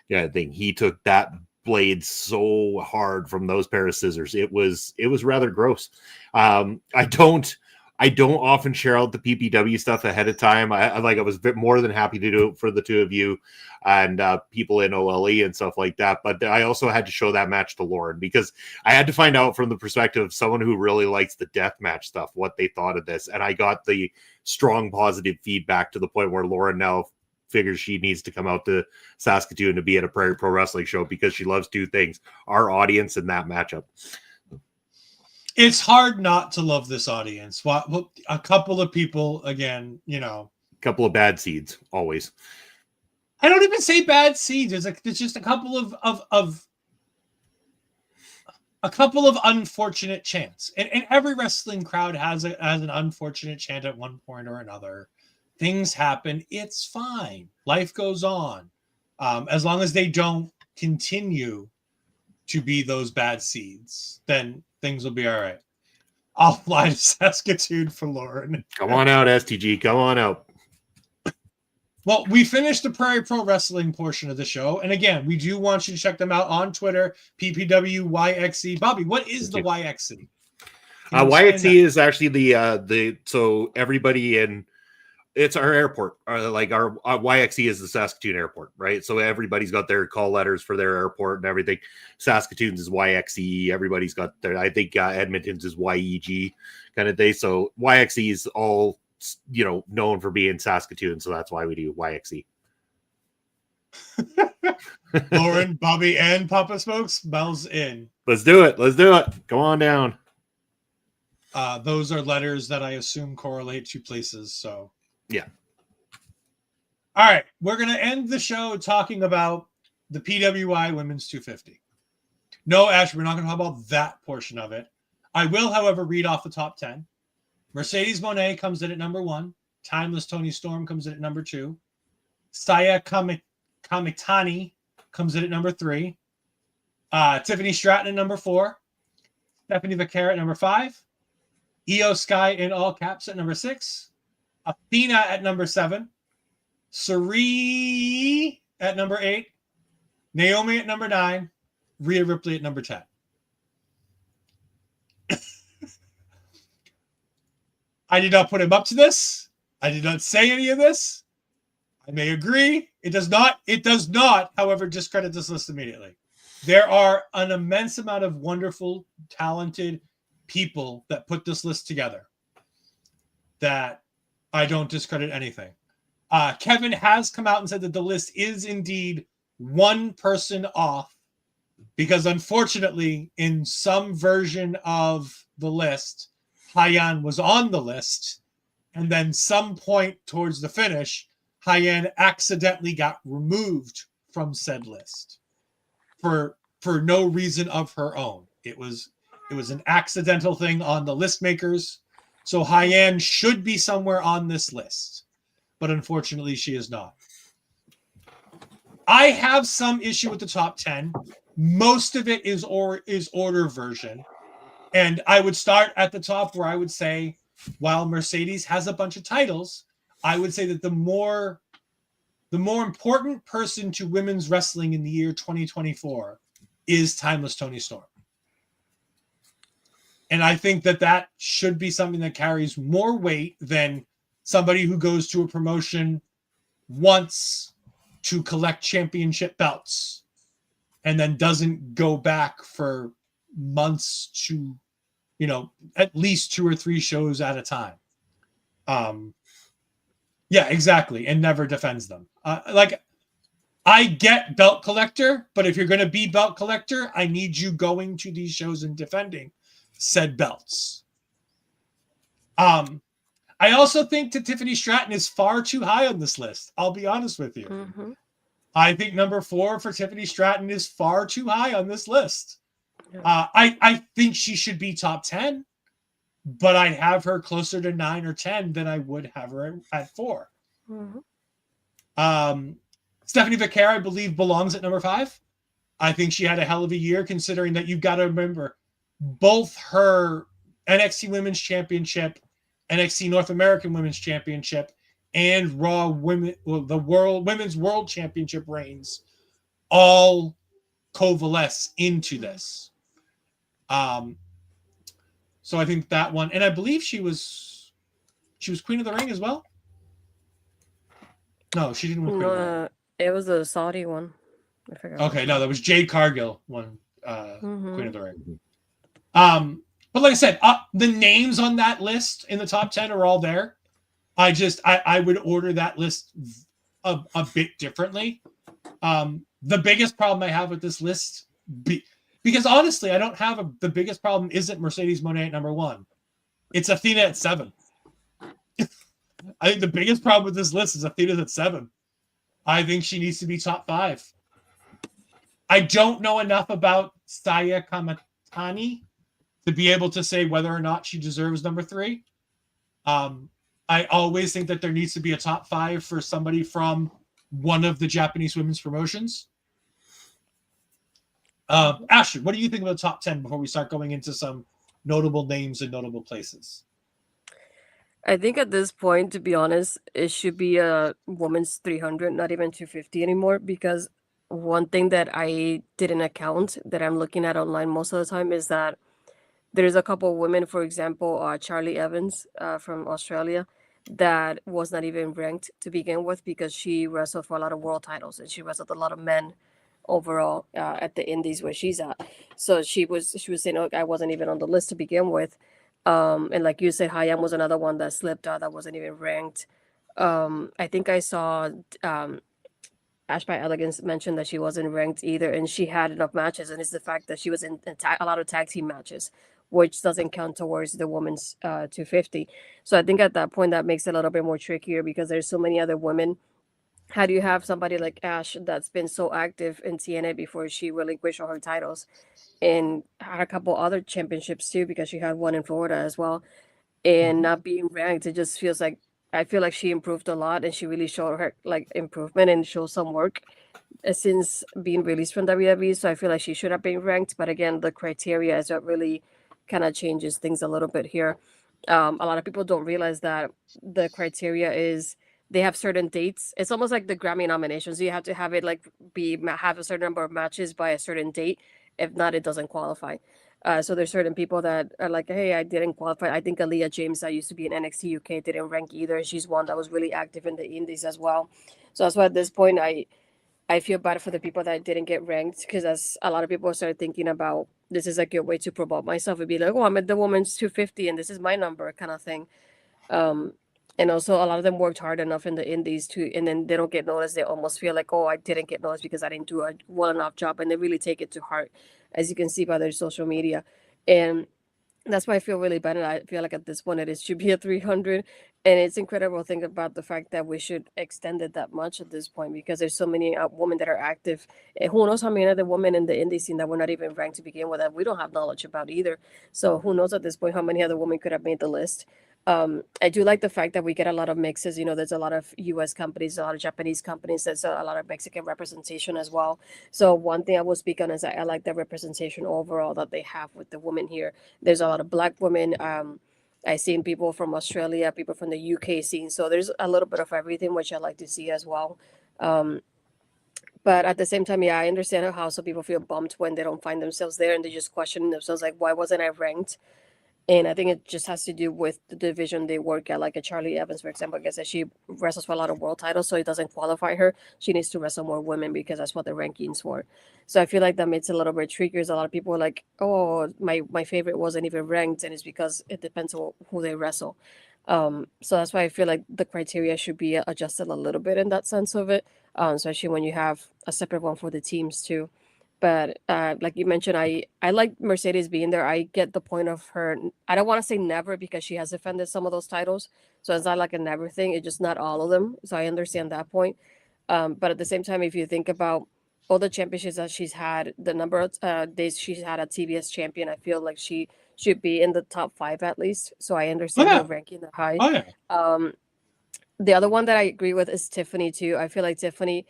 Yeah, I think he took that blade so hard from those pair of scissors. It was rather gross. I don't often share out the PPW stuff ahead of time. I was a bit more than happy to do it for the 2 of you and people in OLE and stuff like that. But I also had to show that match to Lauren because I had to find out from the perspective of someone who really likes the death match stuff, what they thought of this. And I got the strong positive feedback to the point where Lauren now figures she needs to come out to Saskatoon to be at a Prairie Pro Wrestling show because she loves 2 things, our audience and that matchup. It's hard not to love this audience. Well, a couple of people, again, you know. A couple of bad seeds, always. I don't even say bad seeds. There's just a couple of unfortunate chants, and every wrestling crowd has an unfortunate chant at one point or another. Things happen. It's fine. Life goes on, as long as they don't continue to be those bad seeds. Then things will be all right. I'll fly to Saskatoon for Lauren. Come on out, STG. Come on out. Well, we finished the Prairie Pro Wrestling portion of the show. And again, we do want you to check them out on Twitter, PPWYXE. Bobby, what is the YXE? YXE is actually the so everybody in, it's our airport. Like our YXE is the Saskatoon airport, right? So everybody's got their call letters for their airport and everything. Saskatoon's is YXE. Everybody's got their, I think Edmonton's is YEG kind of thing. So YXE is all, known for being Saskatoon, so that's why we do YXE. Lauren, Bobby, and Papa Smokes, Millz in. Let's do it. Come on down. Those are letters that I assume correlate to places, so. Yeah. All right, we're going to end the show talking about the PWI Women's 250. No, Ash, we're not going to talk about that portion of it. I will, however, read off the top 10. Mercedes Moné comes in at number 1. Timeless Toni Storm comes in at number 2. Saya Kamitani comes in at number 3. Tiffany Stratton at number 4. Stephanie Vaquera at number 5. Io Sky in all caps at number 6. Athena at number 7. Sari at number 8. Naomi at number 9. Rhea Ripley at number 10. I did not put him up to this. I did not say any of this. I may agree. It does not, however, discredit this list immediately. There are an immense amount of wonderful, talented people that put this list together that I don't discredit anything. Kevin has come out and said that the list is indeed one person off because, unfortunately, in some version of the list, Hyan was on the list, and then some point towards the finish, Hyan accidentally got removed from said list for no reason of her own. It was an accidental thing on the list makers. So Hyan should be somewhere on this list, but unfortunately she is not. I have some issue with the top 10. Most of it is order version. And I would start at the top where I would say, while Mercedes has a bunch of titles, I would say that the more important person to women's wrestling in the year 2024 is Timeless Toni Storm. And I think that should be something that carries more weight than somebody who goes to a promotion once to collect championship belts and then doesn't go back for months to, at least 2 or 3 shows at a time. Yeah, exactly. And never defends them. I get belt collector, but if you're going to be belt collector, I need you going to these shows and defending said belts. I also think that Tiffany Stratton is far too high on this list. I'll be honest with you. Mm-hmm. I think number 4 for Tiffany Stratton is far too high on this list. I think she should be top 10, but I have her closer to 9 or 10 than I would have her at 4. Mm-hmm. Stephanie Vaquera, I believe, belongs at number 5. I think she had a hell of a year, considering that you've got to remember both her NXT Women's Championship, NXT North American Women's Championship, and Raw Women's World Championship reigns all coalesce into this. So I think that one, and I believe she was Queen of the Ring as well. No, she didn't win Queen of the Ring. It was a Saudi one. I forgot. Okay, no, that was Jade Cargill won Queen of the Ring. But like I said, the names on that list in the top 10 are all there. I would order that list a bit differently. The biggest problem I have with this list, because honestly, I don't have the biggest problem isn't Mercedes Moné at number 1. It's Athena at 7. I think the biggest problem with this list is Athena's at 7. I think she needs to be top 5. I don't know enough about Saya Kamatani to be able to say whether or not she deserves number 3. I always think that there needs to be a top 5 for somebody from one of the Japanese women's promotions. Astrid, what do you think of the top 10 before we start going into some notable names and notable places? I think at this point, to be honest, it should be a women's 300, not even 250 anymore, because one thing that I didn't account that I'm looking at online most of the time is that there's a couple of women, for example, Charlie Evans from Australia, that was not even ranked to begin with because she wrestled for a lot of world titles and she wrestled a lot of men overall at the indies where she's at. So she was saying, oh, I wasn't even on the list to begin with. And like you said, Hayam was another one that slipped out that wasn't even ranked. I think I saw Ash by Elegance mentioned that she wasn't ranked either, and she had enough matches, and it's the fact that she was in a lot of tag team matches, which doesn't count towards the women's 250. So I think at that point that makes it a little bit more trickier because there's so many other women. How do you have somebody like Ash that's been so active in TNA before she relinquished all her titles and had a couple other championships too, because she had one in Florida as well, and not being ranked? It just feels like, I feel like she improved a lot and she really showed her like improvement and showed some work since being released from WWE. So I feel like she should have been ranked. But again, the criteria is what really kind of changes things a little bit here. A lot of people don't realize that the criteria is they have certain dates. It's almost like the Grammy nominations. You have to have it like have a certain number of matches by a certain date. If not, it doesn't qualify. So there's certain people that are like, hey, I didn't qualify. I think Aaliyah James, that used to be in NXT UK, didn't rank either. She's one that was really active in the indies as well. So that's why at this point, I feel bad for the people that didn't get ranked, because as a lot of people started thinking about, this is a good way to promote myself. It'd be like, oh, I'm at the women's 250 and this is my number kind of thing. And also a lot of them worked hard enough in the indies too, and then they don't get noticed. They almost feel like, oh, I didn't get noticed because I didn't do a well enough job, and they really take it to heart, as you can see by their social media. And that's why I feel really bad. And I feel like at this point it should be a 300. And it's incredible to think about the fact that we should extend it that much at this point, because there's so many women that are active. And who knows how many other women in the indie scene that were not even ranked to begin with that we don't have knowledge about either. So who knows at this point how many other women could have made the list. I do like the fact that we get a lot of mixes. You know, there's a lot of US companies, a lot of Japanese companies. There's a lot of Mexican representation as well. So one thing I will speak on is I like the representation overall that they have with the women here. There's a lot of Black women. I've seen people from Australia, people from the UK scene. So there's a little bit of everything, which I like to see as well. But at the same time, yeah, I understand how some people feel bummed when they don't find themselves there and they just question themselves, like, why wasn't I ranked? And I think it just has to do with the division they work at. Like a Charlie Evans, for example, I guess that she wrestles for a lot of world titles, so it doesn't qualify her. She needs to wrestle more women because that's what the rankings for. So I feel like that makes it a little bit tricky. A lot of people are like, oh, my favorite wasn't even ranked, and it's because it depends on who they wrestle. So that's why I feel like the criteria should be adjusted a little bit in that sense of it, especially when you have a separate one for the teams too. But like you mentioned, I like Mercedes being there. I get the point of her. I don't want to say never because she has defended some of those titles. So it's not like a never thing. It's just not all of them. So I understand that point. But at the same time, if you think about all the championships that she's had, the number of days she's had a TBS champion, I feel like she should be in the top 5 at least. So I understand her ranking that high. Oh, yeah. The other one that I agree with is Tiffany too. I feel like Tiffany,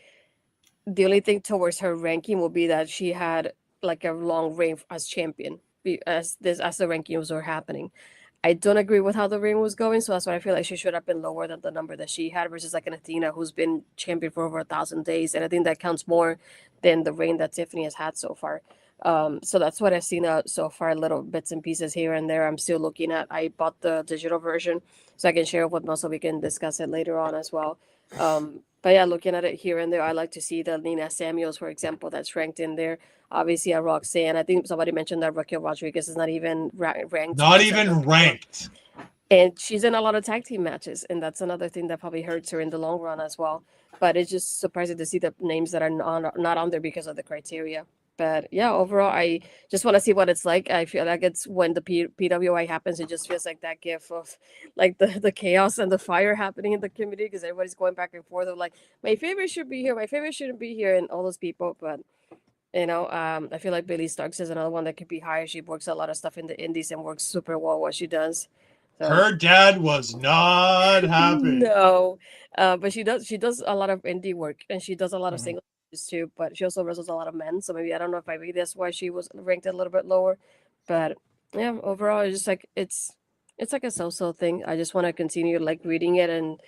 the only thing towards her ranking will be that she had like a long reign as champion as the rankings were happening. I don't agree with how the reign was going, so that's why I feel like she should have been lower than the number that she had versus like an Athena who's been champion for over 1,000 days, and I think that counts more than the reign that Tiffany has had so far. So that's what I've seen so far, little bits and pieces here and there. I'm still looking at. I bought the digital version so I can share it with Mo so we can discuss it later on as well. But yeah, looking at it here and there, I like to see the Nina Samuels, for example, that's ranked in there. Obviously, a Roxanne. I think somebody mentioned that Raquel Rodriguez is not even ranked. Not even ranked. And she's in a lot of tag team matches, and that's another thing that probably hurts her in the long run as well. But it's just surprising to see the names that are not on there because of the criteria. But yeah, overall, I just want to see what it's like. I feel like it's when the PWI happens, it just feels like that gif of like the chaos and the fire happening in the community because everybody's going back and forth of like, my favorite should be here, my favorite shouldn't be here, and all those people. But I feel like Billy Starks is another one that could be higher. She works a lot of stuff in the indies and works super well what she does. So, her dad was not happy. No, but she does a lot of indie work and she does a lot of Mhm. singles too. But she also wrestles a lot of men, so maybe I don't know if maybe that's why she was ranked a little bit lower. But yeah, overall, it's just like it's like a so-so thing. I just want to continue like reading it and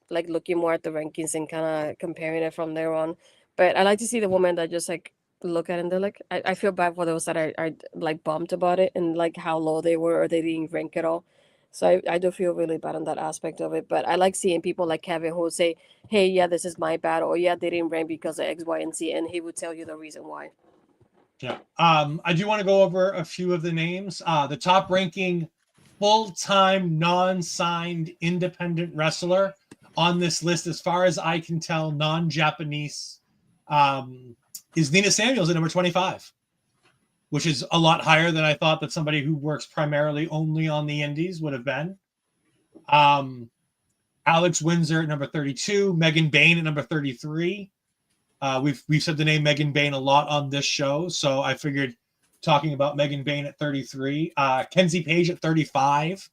like looking more at the rankings and kind of comparing it from there on. But I like to see the women that just like look at it and they're like, I feel bad for those that are like bummed about it and like how low they were or they didn't rank at all. So I do feel really bad on that aspect of it. But I like seeing people like Kevin who say, hey, yeah, this is my bad, or yeah, they didn't rank because of X, Y, and Z, and he would tell you the reason why. Yeah. I do want to go over a few of the names. The top ranking full-time non-signed independent wrestler on this list, as far as I can tell, non-Japanese, is Nina Samuels at number 25, which is a lot higher than I thought that somebody who works primarily only on the indies would have been. Alex Windsor at number 32, Megan Bain at number 33. We've said the name Megan Bain a lot on this show, so I figured talking about Megan Bain at 33. Kenzie Page at 35.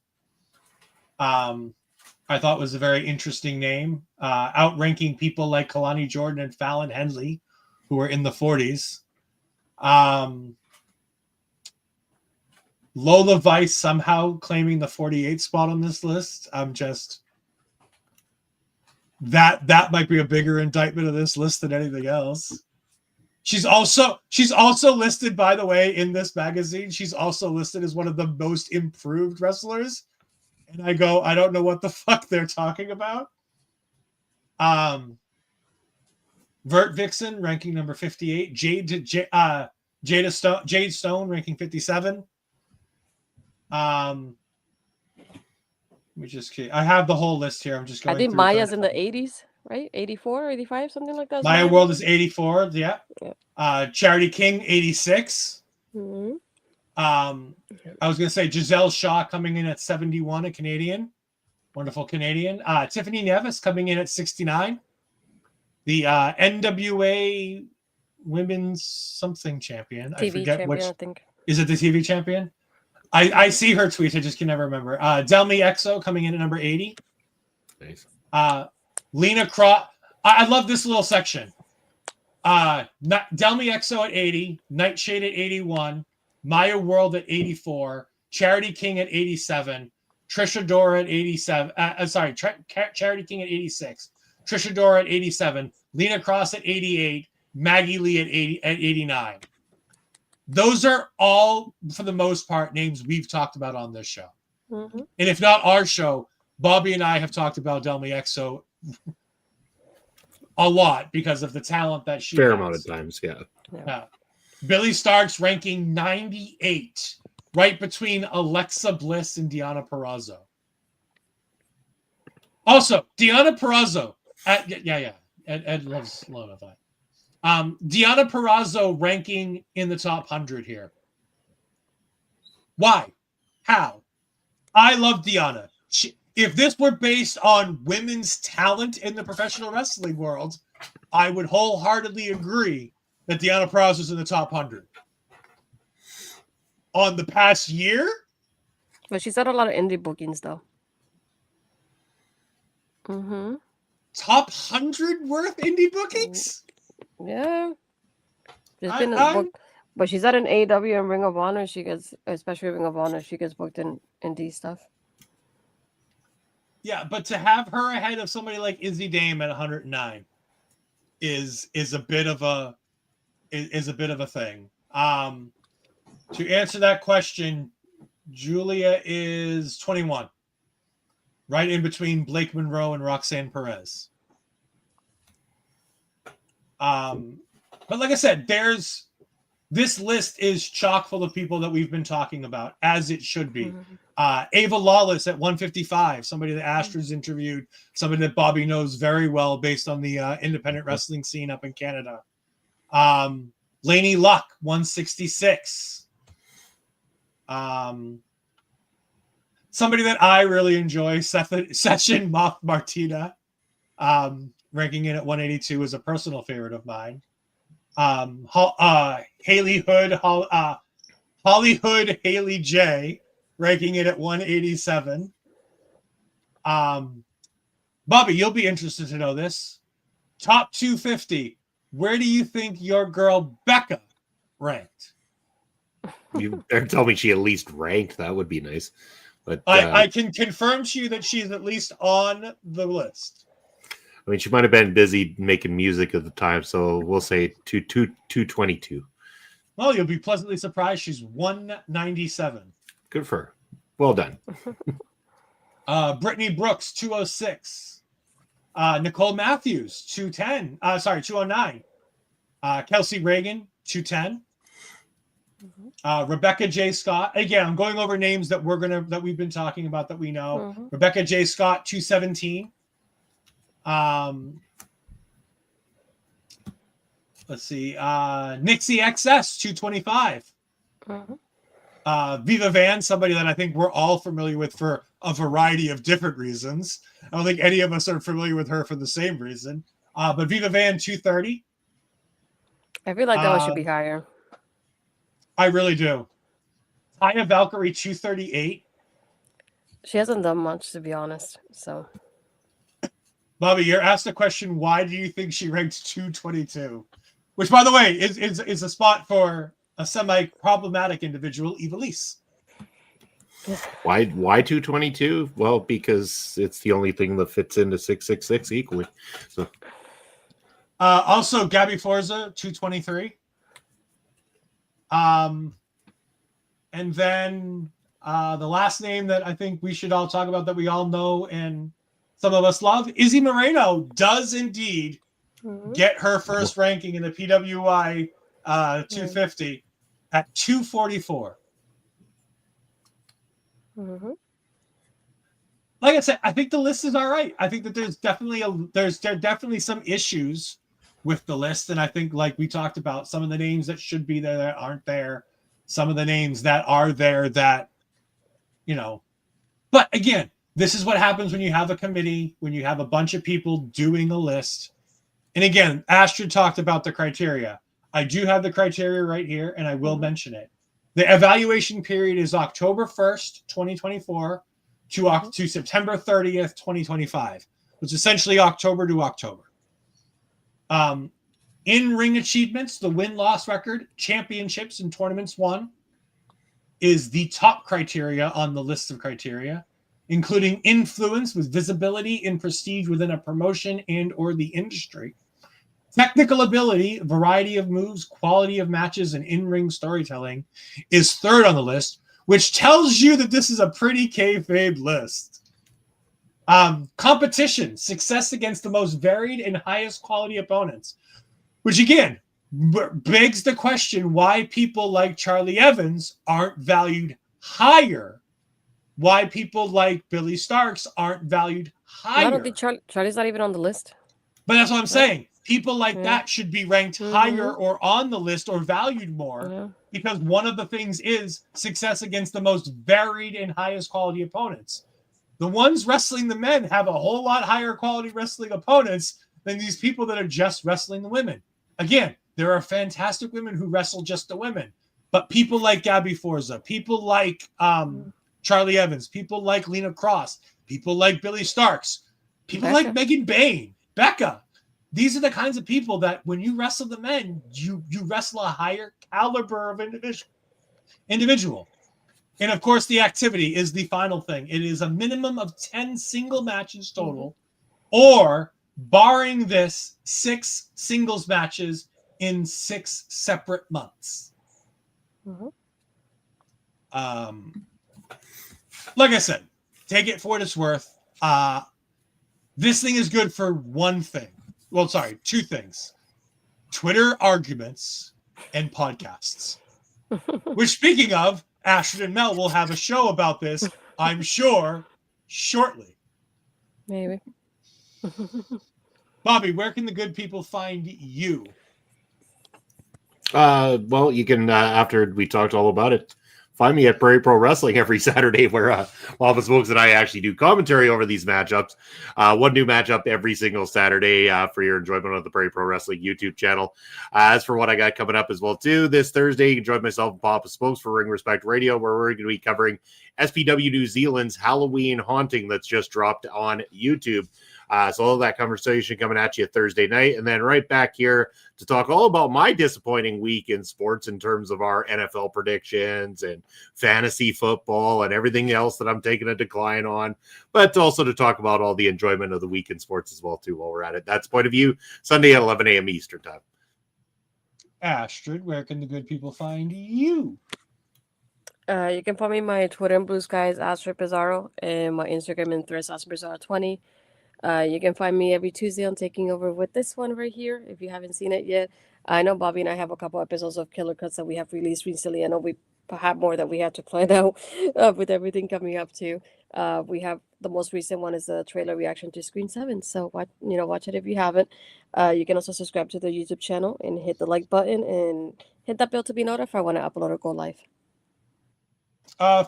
I thought was a very interesting name, outranking people like Kalani Jordan and Fallon Henley, who were in the 40s. Lola Vice somehow claiming the 48 spot on this list. I'm just that might be a bigger indictment of this list than anything else. She's also listed, by the way, in this magazine. She's also listed as one of the most improved wrestlers. And I don't know what the fuck they're talking about. Vert Vixen ranking number 58. Jade Stone ranking 57. I have the whole list here. I'm just going. I think Maya's in the 80s, right? 84, 85, something like that. Maya World is 84. Yeah. Charity King 86. Mm-hmm. I was gonna say Giselle Shaw coming in at 71, a Canadian, wonderful Canadian. Tiffany Nevis coming in at 69. The NWA Women's something champion. TV I forget champion, which. I think. Is it the TV champion? I see her tweets. I just can never remember. Delmi Exo coming in at number 80. Nice. Lena Cross. I love this little section. Delmi Exo at 80. Nightshade at 81. Maya World at 84. Charity King at 87. Trisha Dora at 87. Charity King at 86. Trisha Dora at 87. Lena Cross at 88. Maggie Lee at 89. Those are all, for the most part, names we've talked about on this show. Mm-hmm. And if not our show, Bobby and I have talked about Delmi Exo a lot because of the talent that she fair has. amount of times, yeah. Billy Starks ranking 98, right between Alexa Bliss and Deonna Purrazzo. Also, Deonna Purrazzo. Ed loves Levi. Deonna Purrazzo ranking in the top 100 here. Why? How? I love Deonna. If this were based on women's talent in the professional wrestling world, I would wholeheartedly agree that Deonna Purrazzo is in the top 100. On the past year? But she's had a lot of indie bookings, though. Mm-hmm. Top 100 worth indie bookings? Yeah. There's been a book, but she's at an AEW and Ring of Honor. She gets, especially Ring of Honor, she gets booked in indie stuff. Yeah, but to have her ahead of somebody like Izzy Dame at 109 is a bit of a thing. To answer that question, Julia is 21, right in between Blake Monroe and Roxanne Perez. But like I said, this list is chock full of people that we've been talking about, as it should be. Ava Lawless at 155, somebody that Astrid's interviewed, somebody that Bobby knows very well based on the independent wrestling scene up in Canada. Laney Luck, 166. Somebody that I really enjoy, Sechin Martina, ranking in at 182, is a personal favorite of mine. Haley Hood, Hollywood Haley J, ranking it at 187. Bobby, you'll be interested to know this. Top 250. Where do you think your girl Becca ranked? You better tell me she at least ranked. That would be nice. But I can confirm to you that she's at least on the list. I mean, she might have been busy making music at the time, so we'll say 222. Well, you'll be pleasantly surprised. She's 197. Good for her. Well done. Brittany Brooks, 206. Nicole Matthews, 209. Kelsey Reagan, 210. Rebecca J. Scott. Again, I'm going over names that we've been talking about that we know. Rebecca J. Scott, 217. Let's see. Nixie XS, 225. Viva Van, somebody that I think we're all familiar with for a variety of different reasons. I don't think any of us are familiar with her for the same reason. But Viva Van, 230. I feel like that one should be higher. I really do. Taya Valkyrie, 238. She hasn't done much, to be honest. So, Bobby, you're asked a question. Why do you think she ranked 222? Which, by the way, is a spot for a semi-problematic individual, Ivelisse. Why 222? Well, because it's the only thing that fits into 666 equally. So, also, Gabby Forza, 223. And then the last name that I think we should all talk about that we all know and some of us love, Izzy Moreno does indeed get her first ranking in the PWI 250 at 244. Like I said, I think the list is all right. I think that there's definitely some issues with the list, and I think, like we talked about, some of the names that should be there that aren't there, some of the names that are there that, but again, this is what happens when you have a committee, when you have a bunch of people doing a list. And again, Astrid talked about the criteria. I do have the criteria right here, and I will mention it. The evaluation period is October 1st, 2024 to September 30th, 2025, which is essentially October to October. In-ring achievements, the win-loss record, championships, and tournaments won is the top criteria on the list of criteria, including influence with visibility and prestige within a promotion and or the industry. Technical ability, variety of moves, quality of matches, and in-ring storytelling is third on the list, which tells you that this is a pretty kayfabe list. Competition, success against the most varied and highest quality opponents, which again begs the question why people like Charlie Evans aren't valued higher, why people like Billy Starks aren't valued higher. I don't think Charlie's not even on the list. But that's what I'm saying. People like that should be ranked higher or on the list or valued more because one of the things is success against the most varied and highest quality opponents. The ones wrestling the men have a whole lot higher quality wrestling opponents than these people that are just wrestling the women. Again, there are fantastic women who wrestle just the women, but people like Gabby Forza, people like Charlie Evans, people like Lena Cross, people like Billy Starks, people like Megan Bain, Becca. These are the kinds of people that when you wrestle the men, you wrestle a higher caliber of individual. And of course, the activity is the final thing. It is a minimum of 10 single matches total, or barring this, 6 singles matches in 6 separate months. Like I said, take it for what it's worth. This thing is good for one thing. Well, sorry, 2 things. Twitter arguments and podcasts. Which, speaking of, Astrid and Mel will have a show about this, I'm sure, shortly. Maybe. Bobby, where can the good people find you? Well, you can, after we talked all about it, find me at Prairie Pro Wrestling every Saturday where Lava Smokes and I actually do commentary over these matchups. One new matchup every single Saturday for your enjoyment of the Prairie Pro Wrestling YouTube channel. As for what I got coming up as well, too, this Thursday, you can join myself and Papa Smokes for Ring Respect Radio, where we're going to be covering SPW New Zealand's Halloween Haunting that's just dropped on YouTube. So all of that conversation coming at you Thursday night, and then right back here to talk all about my disappointing week in sports in terms of our NFL predictions and fantasy football and everything else that I'm taking a decline on, but also to talk about all the enjoyment of the week in sports as well, too, while we're at it. That's Point of View, Sunday at 11 a.m. Eastern Time. Astrid, where can the good people find you? You can find me my Twitter and Blue Skies, Astrid Pizarro, and my Instagram and Threads, Astrid Pizarro 20. You can find me every Tuesday on Taking Over with this one right here, if you haven't seen it yet. I know Bobby and I have a couple episodes of Killer Cuts that we have released recently. I know we have more that we have to plan out with everything coming up too. We have the most recent one is a trailer reaction to Screen 7. So watch it if you haven't. You can also subscribe to the YouTube channel and hit the like button and hit that bell to be notified when I upload or go live.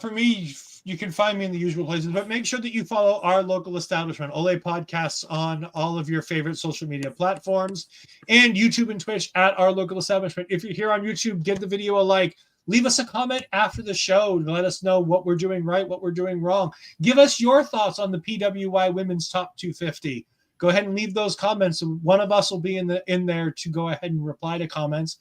For me, you can find me in the usual places, but make sure that you follow our local establishment, Ol'Ed Podcasts, on all of your favorite social media platforms and YouTube and Twitch at our local establishment. If you're here on YouTube, give the video a like. Leave us a comment after the show to let us know what we're doing right, what we're doing wrong. Give us your thoughts on the PWI Women's Top 250. Go ahead and leave those comments, and one of us will be in there to go ahead and reply to comments.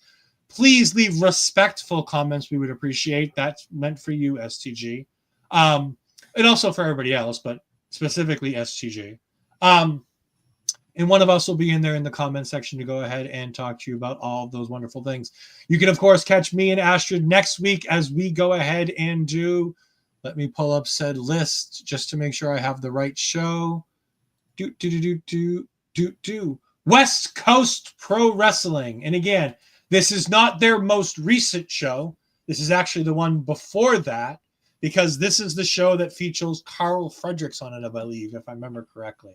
Please leave respectful comments. We would appreciate. That's meant for you, STG. And also for everybody else, but specifically STG. And one of us will be in there in the comment section to go ahead and talk to you about all of those wonderful things. You can, of course, catch me and Astrid next week as we go ahead and do, let me pull up said list just to make sure I have the right show. West Coast Pro Wrestling. And again, this is not their most recent show. This is actually the one before that, because this is the show that features Carl Fredericks on it, I believe, if I remember correctly.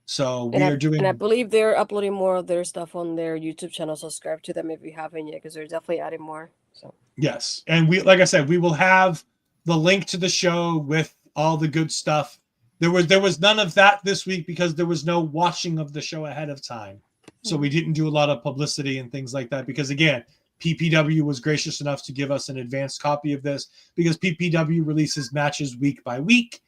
So we are doing... And I believe they're uploading more of their stuff on their YouTube channel. Subscribe to them if you haven't yet, because they're definitely adding more. So yes. And we, like I said, we will have the link to the show with all the good stuff. There was none of that this week because there was no watching of the show ahead of time. So we didn't do a lot of publicity and things like that because, again, PPW was gracious enough to give us an advanced copy of this because PPW releases matches week by week,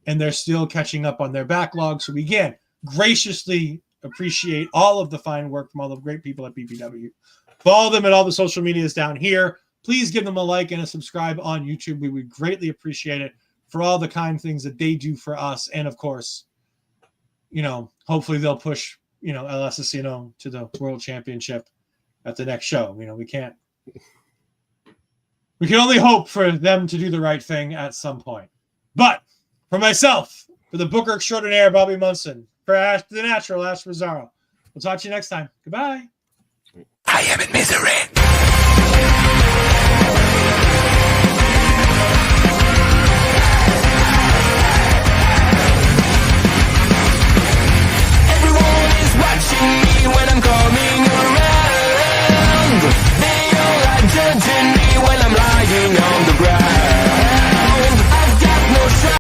and they're still catching up on their backlog. So we, again, graciously appreciate all of the fine work from all the great people at PPW. Follow them at all the social medias down here. Please give them a like and a subscribe on YouTube. We would greatly appreciate it for all the kind things that they do for us. And, of course, hopefully they'll push El Asesino to the World Championship at the next show. We can only hope for them to do the right thing at some point. But for myself, for the Booker Extraordinaire, Bobby Munson, for the Natural, Astrid Pizarro, we'll talk to you next time. Goodbye. I am in misery.